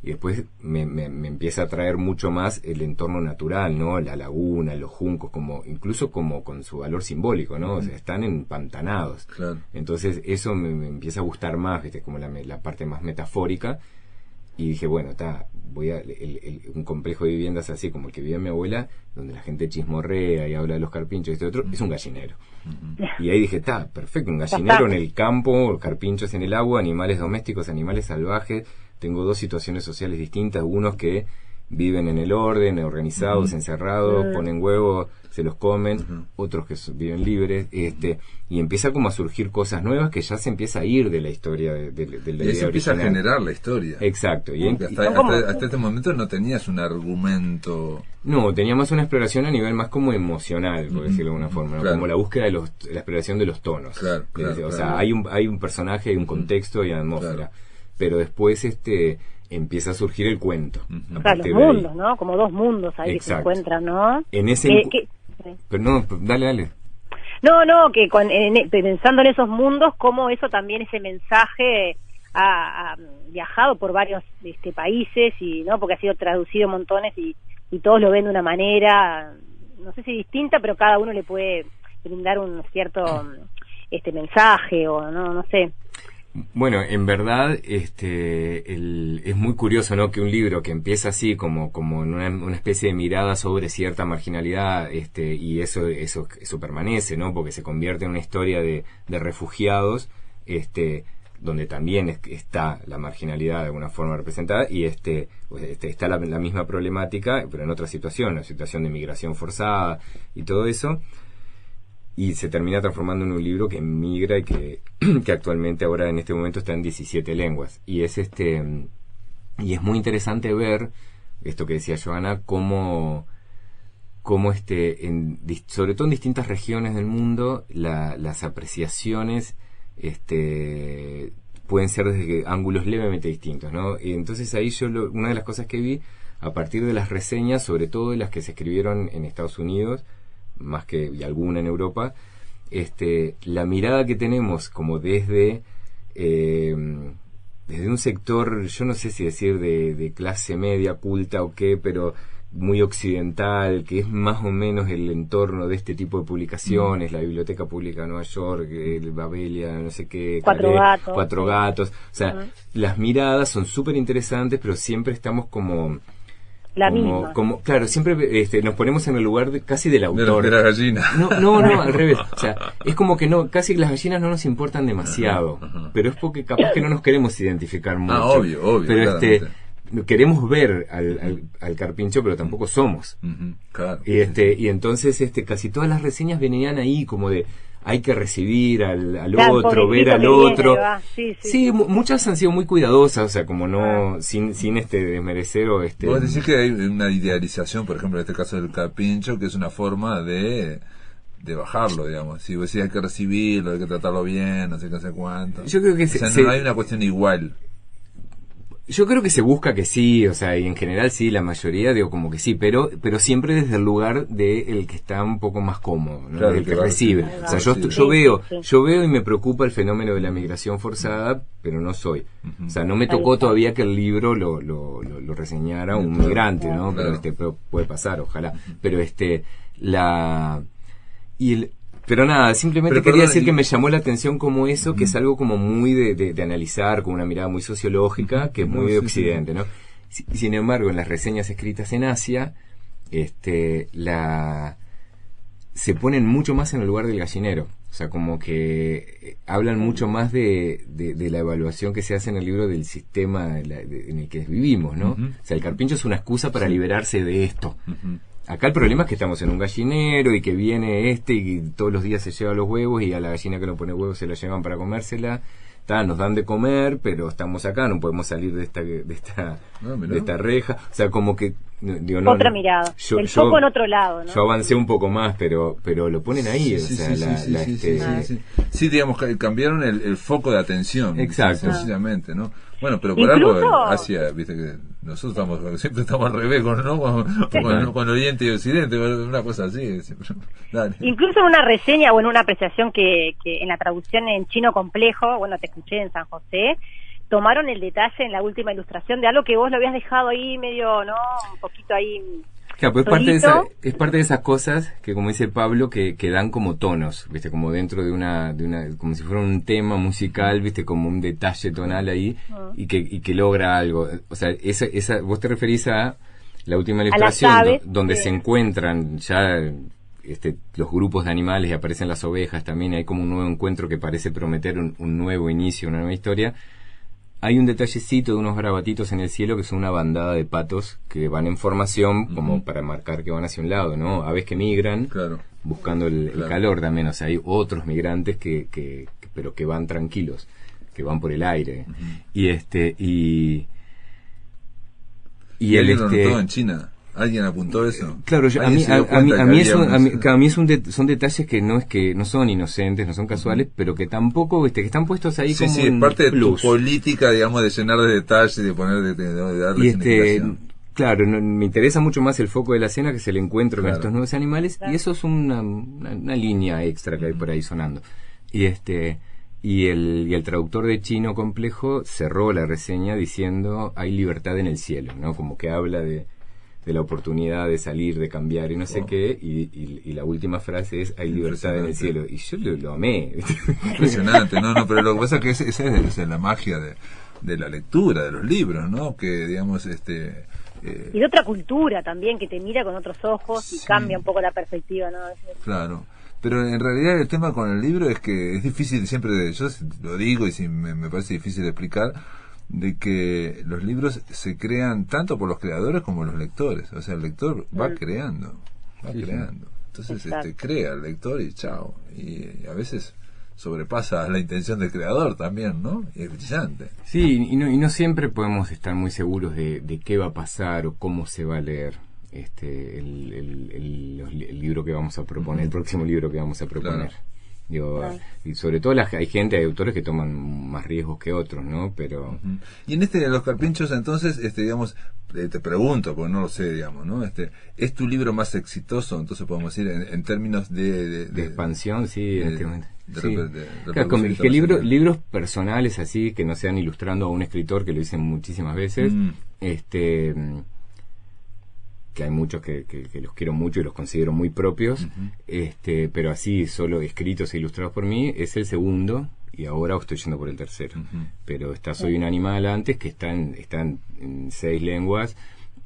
después me empieza a atraer mucho más el entorno natural, ¿no? La laguna, los juncos, incluso como con su valor simbólico, ¿no? O sea, están empantanados. Claro. Entonces eso me empieza a gustar más, ¿viste? Como la parte más metafórica. Y dije, bueno, un complejo de viviendas así como el que vivía mi abuela, donde la gente chismorrea y habla de los carpinchos y otro, es un gallinero. Y ahí dije, perfecto, un gallinero en el campo, carpinchos en el agua, animales domésticos, animales salvajes. Tengo dos situaciones sociales distintas, unos que viven en el orden, organizados, encerrados, ponen huevos, se los comen, otros que viven libres, y empieza como a surgir cosas nuevas que ya se empieza a ir de la historia de la idea Y eso empieza original. a generar la historia. Exacto. Porque hasta este momento no tenías un argumento. No, tenía más una exploración a nivel más como emocional, por decirlo de alguna forma, ¿no? Claro. Como la búsqueda de la exploración de los tonos. Claro, O sea, hay un personaje, hay un contexto y atmósfera, Claro. pero después empieza a surgir el cuento. A Claro, partir los de ahí. mundos, ¿no? Como dos mundos ahí que se Exacto. encuentran, ¿no? En ese Sí. pero no, dale. No, que pensando en esos mundos, cómo eso también, ese mensaje ha viajado por varios países, y no, porque ha sido traducido montones y todos lo ven de una manera, no sé si distinta, pero cada uno le puede brindar un cierto mensaje, o no sé. Bueno, en verdad es muy curioso, ¿no? Que un libro que empieza así como en una especie de mirada sobre cierta marginalidad, y eso permanece, ¿no? Porque se convierte en una historia de refugiados, donde también está la marginalidad de alguna forma representada, y está la misma problemática, pero en otra situación, la situación de migración forzada y todo eso. Y se termina transformando en un libro que migra y que actualmente ahora en este momento está en 17 lenguas. Y es muy interesante ver esto que decía Joana, cómo sobre todo en distintas regiones del mundo las apreciaciones pueden ser desde ángulos levemente distintos, ¿no? Y entonces ahí una de las cosas que vi a partir de las reseñas, sobre todo de las que se escribieron en Estados Unidos, más que y alguna en Europa, la mirada que tenemos como desde un sector, yo no sé si decir de clase media, culta o qué, pero muy occidental, que es más o menos el entorno de este tipo de publicaciones, la Biblioteca Pública de Nueva York, el Babelia, no sé qué, Cuatro Gatos, o sea, las miradas son súper interesantes, pero siempre estamos como claro, siempre nos ponemos en el lugar casi del autor. De la gallina. No, al revés. O sea, es como que casi las gallinas no nos importan demasiado, pero es porque capaz que no nos queremos identificar mucho. Obvio. Pero queremos ver al carpincho, pero tampoco somos. Claro. Y entonces casi todas las reseñas venían ahí como de hay que recibir al Claro, otro, ver pobrecito al que viene, otro. ahí va. Sí, Sí, muchas han sido muy cuidadosas, o sea, como no, sin desmerecer o Vos decís que hay una idealización, por ejemplo, en este caso del carpincho, que es una forma de bajarlo, digamos. Si vos decís hay que recibirlo, hay que tratarlo bien, no sé qué, no sé cuánto. Yo creo que o sea, no hay una cuestión igual. Yo creo que se busca que sí, o sea, y en general sí, la mayoría digo como que sí, pero siempre desde el lugar de el que está un poco más cómodo, ¿no? Claro, el que que va a recibe. recibir. O sea, Sí, yo veo y me preocupa el fenómeno de la migración forzada, pero no soy. O sea, no me tocó Ahí está. todavía que el libro lo reseñara un migrante, ¿no? Claro. Pero puede pasar, ojalá. Pero pero nada, simplemente Pero, quería perdón, decir que me llamó la atención como eso, que es algo como muy de analizar, con una mirada muy sociológica, que es muy de Occidente, ¿no? Sin embargo, en las reseñas escritas en Asia, se ponen mucho más en el lugar del gallinero. O sea, como que hablan mucho más de la evaluación que se hace en el libro del sistema en el que vivimos, ¿no? O sea, el carpincho es una excusa para liberarse de esto. Acá el problema es que estamos en un gallinero y que viene y todos los días se lleva los huevos y a la gallina que no pone huevos se la llevan para comérsela. Nos dan de comer, pero estamos acá, no podemos salir de esta reja. O sea, como que digo, no, Otra mirada. El foco en otro lado, ¿no? Yo avancé un poco más, pero lo ponen ahí. Sí, digamos, cambiaron el foco de atención. Exacto. Sencillamente, ¿no? Bueno, pero por Incluso... algo Asia, viste que nosotros siempre estamos al revés, con Oriente y Occidente, una cosa así. Dale. Incluso en una reseña o en una apreciación que en la traducción en chino complejo, bueno, te escuché en San José, tomaron el detalle en la última ilustración de algo que vos lo habías dejado ahí medio, ¿no? Un poquito ahí... Claro, pues es parte de esas cosas que, como dice Pablo, que dan como tonos, ¿viste? Como dentro de una como si fuera un tema musical, ¿viste? Como un detalle tonal ahí, y que logra algo. O sea, vos te referís a la última ilustración, aves, donde sí. se encuentran ya los grupos de animales y aparecen las ovejas también, y hay como un nuevo encuentro que parece prometer un nuevo inicio, una nueva historia. Hay un detallecito de unos gravatitos en el cielo que son una bandada de patos que van en formación como para marcar que van hacia un lado, ¿no? Aves que migran, claro, buscando el calor también. O sea, hay otros migrantes pero que van tranquilos, que van por el aire. Y alguien lo notó en China. ¿Alguien apuntó eso? Claro, son detalles que no son inocentes, no son casuales, pero que tampoco, que están puestos ahí como es parte de tu política, digamos, de llenar de detalles, de poner, de darle significación. Claro, me interesa mucho más el foco de la escena, que es el encuentro con estos nuevos animales, Claro. y eso es una línea extra que hay por ahí sonando. Y el traductor de chino complejo cerró la reseña diciendo: hay libertad en el cielo, ¿no? Como que habla de la oportunidad de salir, de cambiar y no sé qué, y la última frase es: hay libertad en el cielo. Y yo lo amé. Impresionante, pero lo que pasa es que esa es la magia de la lectura, de los libros, ¿no? Que, digamos, y de otra cultura también, que te mira con otros ojos y cambia un poco la perspectiva, ¿no? Claro. Pero en realidad el tema con el libro es que es difícil siempre, yo lo digo y me parece difícil de explicar, de que los libros se crean tanto por los creadores como los lectores. O sea, el lector va creando. Entonces crea el lector y chao. Y a veces sobrepasa la intención del creador también, ¿no? Y es brillante. Sí, y no siempre podemos estar muy seguros de qué va a pasar o cómo se va a leer el libro que vamos a proponer, el próximo libro que vamos a proponer. Claro. Y sobre todo hay autores que toman más riesgos que otros, ¿no? Pero y en los carpinchos, entonces, digamos, te pregunto, porque no lo sé, digamos, ¿no? ¿Es tu libro más exitoso? Entonces podemos decir en términos de expansión, sí, sí. Claro, que libros personales así, que no sean ilustrando a un escritor, que lo dicen muchísimas veces, que hay muchos que los quiero mucho y los considero muy propios, pero así solo escritos e ilustrados por mí, es el segundo, y ahora estoy yendo por el tercero. Pero Soy un animal antes, que está en 6 lenguas,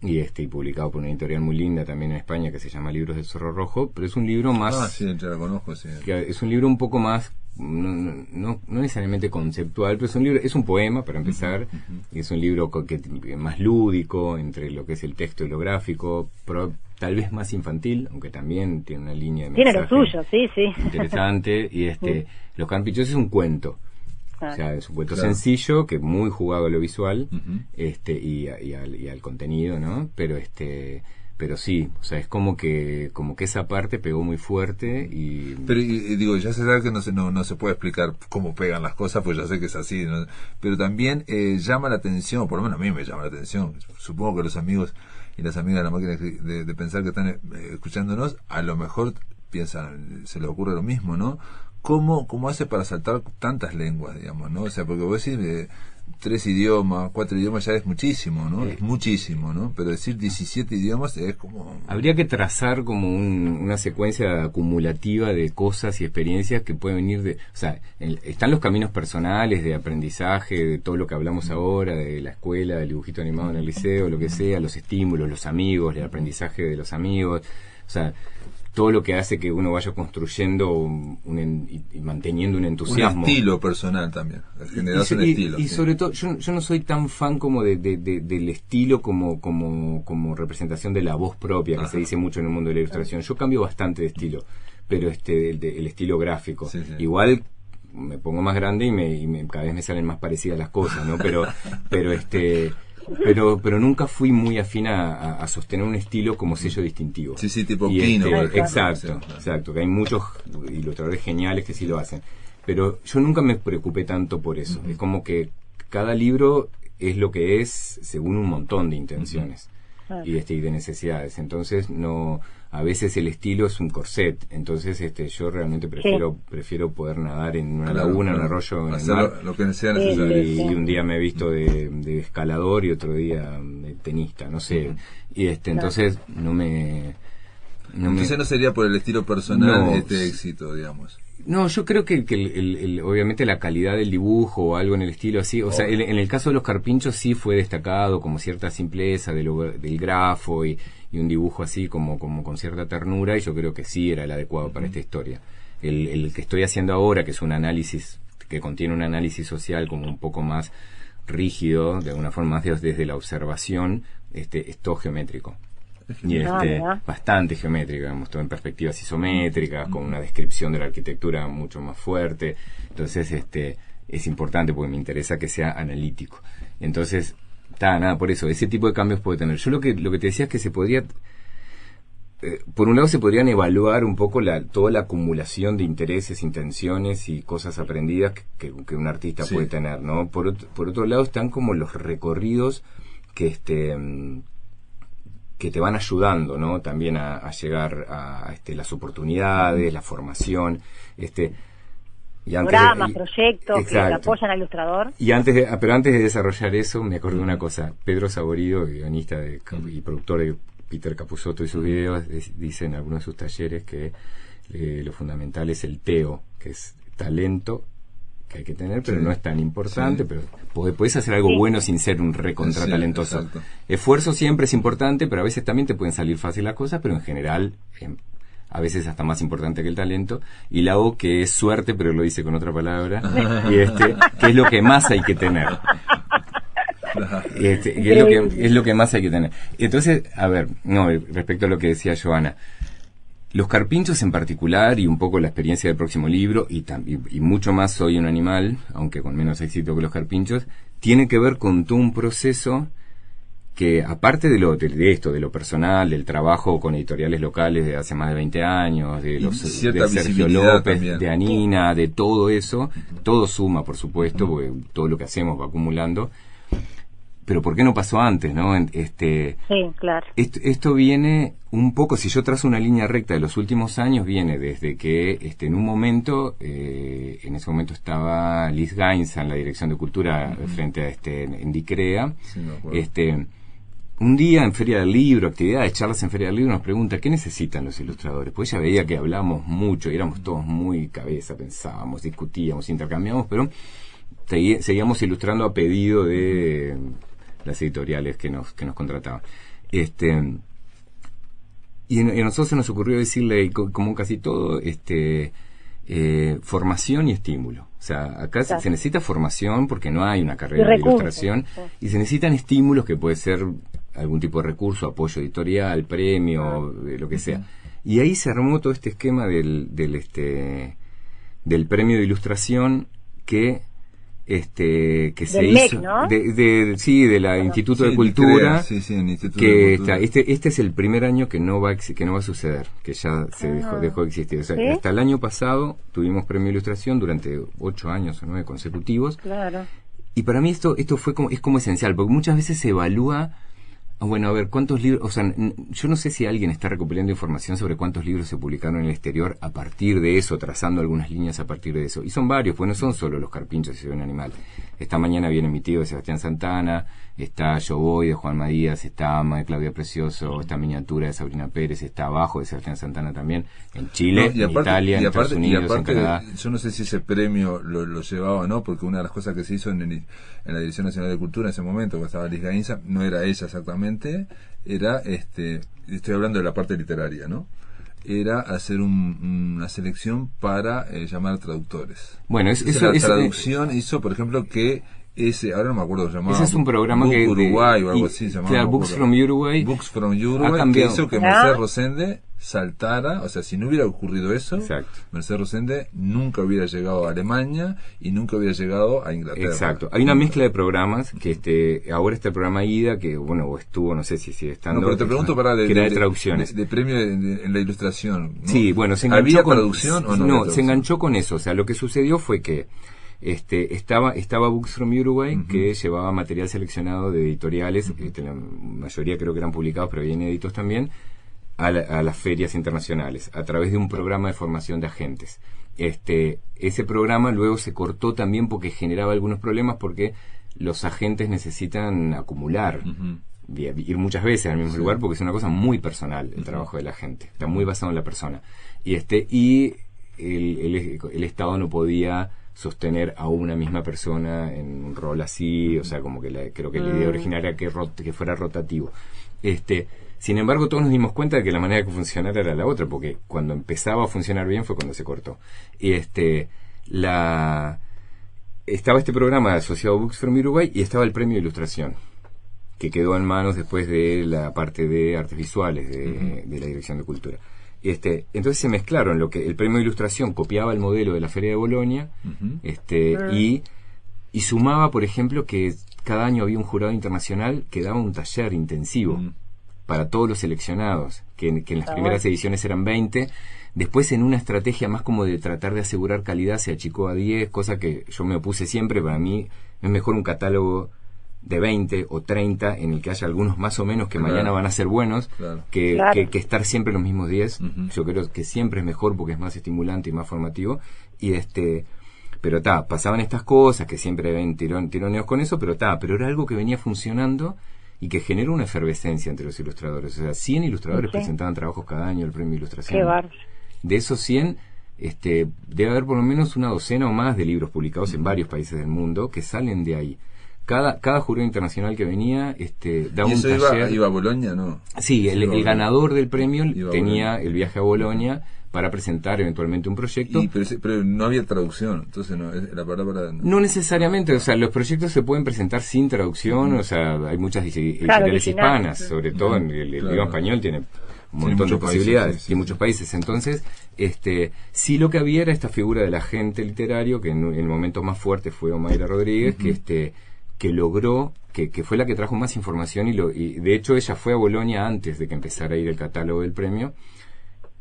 y publicado por una editorial muy linda también en España, que se llama Libros del Zorro Rojo, pero es un libro más... sí, ya lo conozco, sí. Es un libro un poco más no necesariamente conceptual, pero es un poema para empezar, y es un libro más lúdico entre lo que es el texto y lo gráfico, pero tal vez más infantil, aunque también tiene una línea de Tiene lo mensaje suyo, sí. interesante. Y Los Carpinchos es un cuento. O sea, es un cuento sencillo, que muy jugado a lo visual, y al contenido, ¿no? Pero sí, o sea, es como que esa parte pegó muy fuerte y... Pero digo, ya se sabe que no se puede explicar cómo pegan las cosas, pues ya sé que es así, ¿no? Pero también llama la atención, por lo menos a mí me llama la atención, supongo que los amigos y las amigas de la máquina de pensar que están escuchándonos, a lo mejor piensan, se les ocurre lo mismo, ¿no? ¿Cómo hace para saltar tantas lenguas, digamos, ¿no? O sea, porque vos decís 3 idiomas, 4 idiomas ya es muchísimo, ¿no? Es muchísimo, ¿no? Pero decir 17 idiomas es como... Habría que trazar como una secuencia acumulativa de cosas y experiencias que pueden venir de... O sea, están los caminos personales de aprendizaje, de todo lo que hablamos ahora, de la escuela, del dibujito animado en el liceo, lo que sea, los estímulos, los amigos, el aprendizaje de los amigos, o sea... todo lo que hace que uno vaya construyendo y manteniendo un entusiasmo. Un estilo personal también, generas un estilo. Y sobre todo, yo no soy tan fan como del estilo como representación de la voz propia, que se dice mucho en el mundo de la ilustración. Yo cambio bastante de estilo, pero el estilo gráfico. Sí. Igual me pongo más grande y cada vez me salen más parecidas las cosas, ¿no? Pero nunca fui muy afín a sostener un estilo como sello distintivo. Sí, tipo Kino. Exacto, que hay muchos ilustradores geniales que sí lo hacen. Pero yo nunca me preocupé tanto por eso. Es como que cada libro es lo que es según un montón de intenciones y de necesidades. Entonces a veces el estilo es un corset. Entonces yo realmente prefiero poder nadar en una laguna, en un arroyo, en el mar, lo que sea necesario. Y un día me he visto de escalador y otro día de tenista, no sé. Y entonces entonces no sería por el estilo personal éxito, digamos. No, yo creo que obviamente la calidad del dibujo o algo en el estilo así, o sea, en el caso de Los Carpinchos sí fue destacado como cierta simpleza del grafo y un dibujo así como con cierta ternura, y yo creo que sí era el adecuado para esta historia. El que estoy haciendo ahora, que es un análisis, que contiene un análisis social como un poco más rígido, de alguna forma más desde la observación, es todo geométrico. Y bastante geométrica, digamos, todo en perspectivas isométricas, con una descripción de la arquitectura mucho más fuerte. Entonces es importante porque me interesa que sea analítico. Entonces, por eso, ese tipo de cambios puede tener. Yo lo que te decía es que se podría, por un lado se podrían evaluar un poco toda la acumulación de intereses, intenciones y cosas aprendidas que un artista puede tener, ¿no? Por otro lado están como los recorridos que te van ayudando, ¿no? También a llegar a las oportunidades, la formación, programas, proyectos que apoyan al ilustrador. Pero antes de desarrollar eso, me acordé de una cosa. Pedro Saborido, guionista y productor de Peter Capusotto y sus videos, dice en algunos de sus talleres que lo fundamental es el TEO, que es talento, que hay que tener, pero no es tan importante, pero podés hacer algo bueno sin ser un recontra talentoso. Esfuerzo siempre es importante, pero a veces también te pueden salir fácil las cosas, pero en general a veces hasta más importante que el talento. Y la O, que es suerte, pero lo dice con otra palabra, que es lo que más hay que tener. Es lo que más hay que tener. Entonces, respecto a lo que decía Joana, Los Carpinchos en particular, y un poco la experiencia del próximo libro, y mucho más Soy un animal, aunque con menos éxito que Los Carpinchos, tiene que ver con todo un proceso que, aparte de lo personal, del trabajo con editoriales locales de hace más de 20 años, de Sergio López, también, de Anina, de todo eso, todo suma, por supuesto, porque todo lo que hacemos va acumulando. Pero ¿por qué no pasó antes, no? Sí, claro. Esto viene un poco, si yo trazo una línea recta de los últimos años, viene desde que en un momento, en ese momento estaba Liz Gainza en la Dirección de Cultura frente a en Dicrea. Sí, un día en Feria del Libro, actividades, charlas en Feria del Libro, nos pregunta ¿qué necesitan los ilustradores? Pues ella veía que hablamos mucho y éramos todos muy cabeza, pensábamos, discutíamos, intercambiamos, pero seguíamos ilustrando a pedido de las editoriales que nos contrataban. Y a nosotros se nos ocurrió decirle, como casi todo, formación y estímulo. O sea, acá Claro. se necesita formación porque no hay una carrera Y de recursos, ilustración, sí. y se necesitan estímulos que puede ser algún tipo de recurso, apoyo editorial, premio, lo que sea. Y ahí se armó todo este esquema del premio de ilustración que se Del MEC, hizo ¿no? de la Instituto Sí, de Cultura, sí, el Instituto que de Cultura. este es el primer año que no va a suceder, que ya se dejó de existir. O sea, ¿Sí? hasta el año pasado tuvimos premio de ilustración durante 8 años o 9 consecutivos. Claro. Y para mí esto es como esencial, porque muchas veces se evalúa, bueno, a ver, cuántos libros, o sea, yo no sé si alguien está recopilando información sobre cuántos libros se publicaron en el exterior a partir de eso, trazando algunas líneas a partir de eso. Y son varios, pues no son solo Los Carpinchos y Soy un Animal. Esta mañana viene Mi Tío de Sebastián Santana, está Yo Voy de Juan Maías, está Ama de Claudia Precioso, está Miniatura de Sabrina Pérez, está Abajo de Sebastián Santana también, en Chile, No, en Italia, en Estados Unidos, en Canadá. Yo no sé si ese premio lo llevaba o no, porque una de las cosas que se hizo en la Dirección Nacional de Cultura en ese momento, que estaba Liz Gainza, no era ella exactamente, era, estoy hablando de la parte literaria, ¿no? Era hacer una selección para llamar traductores. Bueno, La traducción hizo, por ejemplo, que ahora no me acuerdo cómo se llamaba. Ese es un programa Book que Uruguay o algo así se llamaba. Claro, no me Books acuerdo. from Uruguay. Books from Ha Uruguay, que cambiado. hizo que Mercedes Rosende saltara, o sea, si no hubiera ocurrido eso, Exacto. Mercedes Rosende nunca hubiera llegado a Alemania y nunca hubiera llegado a Inglaterra. Exacto. Hay una mezcla de programas que ahora está el programa IDA, que bueno, o estuvo, no sé si sigue estando. No, pero te pregunto para que era de traducciones. de premio en la ilustración, ¿no? Sí, bueno, se enganchó ¿Había con traducción o no? No, había se enganchó con eso. O sea, lo que sucedió fue que estaba Books from Uruguay, que llevaba material seleccionado de editoriales, la mayoría creo que eran publicados, pero había inéditos también, a las ferias internacionales, a través de un programa de formación de agentes. Ese programa luego se cortó también porque generaba algunos problemas, porque los agentes necesitan acumular, ir muchas veces al mismo lugar, porque es una cosa muy personal el trabajo de la gente, está muy basado en la persona. Y el Estado no podía sostener a una misma persona en un rol así, o sea, como que creo que la idea original era que fuera rotativo. Sin embargo, todos nos dimos cuenta de que la manera que funcionara era la otra, porque cuando empezaba a funcionar bien fue cuando se cortó. Y estaba este programa asociado a Books from Uruguay y estaba el premio de ilustración, que quedó en manos después de la parte de artes visuales de la Dirección de Cultura. Entonces se mezclaron el premio de ilustración copiaba el modelo de la Feria de Bolonia, y sumaba, por ejemplo, que cada año había un jurado internacional que daba un taller intensivo para todos los seleccionados, que en las primeras ediciones eran 20, después en una estrategia más como de tratar de asegurar calidad se achicó a 10, cosa que yo me opuse siempre. Para mí es mejor un catálogo de 20 o 30 en el que haya algunos más o menos que mañana van a ser buenos, que estar siempre los mismos 10. Yo creo que siempre es mejor porque es más estimulante y más formativo. Pero pasaban estas cosas que siempre ven tironeos con eso, pero era algo que venía funcionando y que generó una efervescencia entre los ilustradores. O sea, 100 ilustradores presentaban trabajos cada año el premio de ilustración. Qué bárbaro. De esos 100, debe haber por lo menos una docena o más de libros publicados en varios países del mundo que salen de ahí. Cada jurado internacional que venía daba un taller. ¿Iba a Bolonia, no? Sí, el ganador del premio tenía el viaje a Bolonia para presentar eventualmente un proyecto. Pero no había traducción, entonces la palabra... No necesariamente, o sea, los proyectos se pueden presentar sin traducción, o sea, hay muchas editoriales hispanas, sobre todo en el idioma español tiene un montón de posibilidades, y muchos países. Entonces, sí, lo que había era esta figura del agente literario, que en el momento más fuerte fue Omaira Rodríguez, que logró, que fue la que trajo más información, y de hecho ella fue a Bolonia antes de que empezara a ir el catálogo del premio,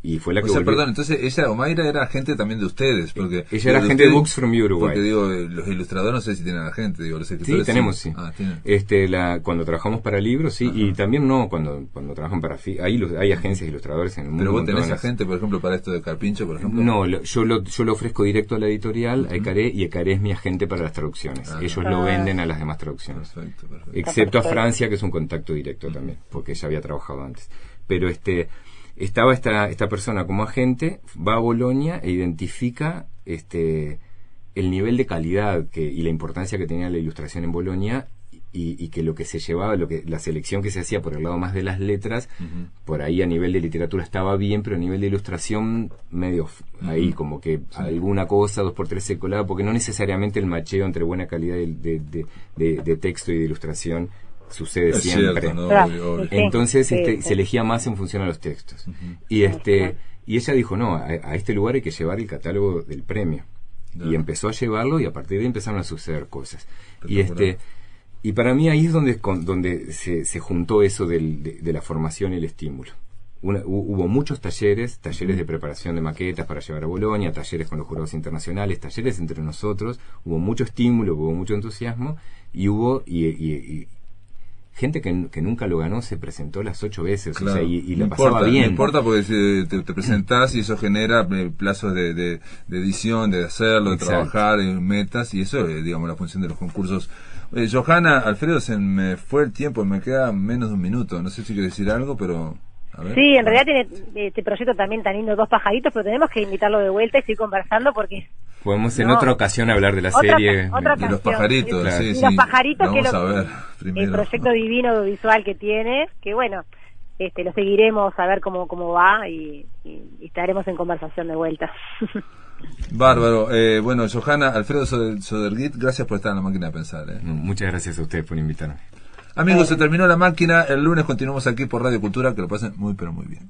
y fue la que perdón, entonces Omaira era agente también de ustedes, porque ella era agente de Books from Uruguay. Porque los ilustradores no sé si tienen agente, los escritores. Sí, tenemos, sí. ¿Tienen? Cuando trabajamos para libros, sí, y también cuando trabajan para hay agencias de ilustradores en el mundo. Pero vos tenés agente, por ejemplo, para esto de Carpincho, por ejemplo. No, yo lo ofrezco directo a la editorial, a Ecaré, y Ecaré es mi agente para las traducciones. Ellos lo venden a las demás traducciones. Perfecto. Excepto a Francia, que es un contacto directo también, porque ella había trabajado antes. Pero estaba esta persona como agente, va a Bolonia e identifica el nivel de calidad y la importancia que tenía la ilustración en Bolonia, y que lo que se llevaba, la selección que se hacía por el lado más de las letras, por ahí a nivel de literatura estaba bien, pero a nivel de ilustración medio ahí, como que alguna cosa 2x3 se colaba, porque no necesariamente el macheo entre buena calidad de texto y de ilustración sucede Es siempre. cierto, ¿no? Claro. Obvio. Entonces Sí. se elegía más en función a los textos. Y ella dijo, no, a este lugar hay que llevar el catálogo del premio. Claro. Y empezó a llevarlo, y a partir de ahí empezaron a suceder cosas. Y Espectacular. y para mí ahí es donde se juntó eso de la formación y el estímulo. Hubo muchos talleres de preparación de maquetas para llevar a Bolonia, talleres con los jurados internacionales, talleres entre nosotros, hubo mucho estímulo, hubo mucho entusiasmo, y hubo gente que nunca lo ganó se presentó las 8 veces, Claro. o sea, y No la pasaba importa, bien. No importa porque si te presentás y eso genera plazos de edición, de hacerlo, de Exacto. trabajar, metas, y eso es, digamos, la función de los concursos. Johanna, Alfredo, se me fue el tiempo, me queda menos de un minuto. No sé si quiero decir algo, pero... A ver. Sí, en realidad tiene este proyecto también tan lindo, Dos Pajaritos, pero tenemos que invitarlo de vuelta y seguir conversando porque... Podemos en No. otra ocasión hablar de la Otra- serie. otra Y los canción. pajaritos, Claro. sí, Y sí. los pajaritos, que Vamos es lo a ver el primero. proyecto divino audiovisual que tiene, que bueno, lo seguiremos a ver cómo va y estaremos en conversación de vuelta. Bárbaro. Bueno, Johanna, Alfredo Soderguit, gracias por estar en la máquina de pensar. Muchas gracias a ustedes por invitarme. Amigos, se terminó la máquina. El lunes continuamos aquí por Radio Cultura. Que lo pasen muy, pero muy bien.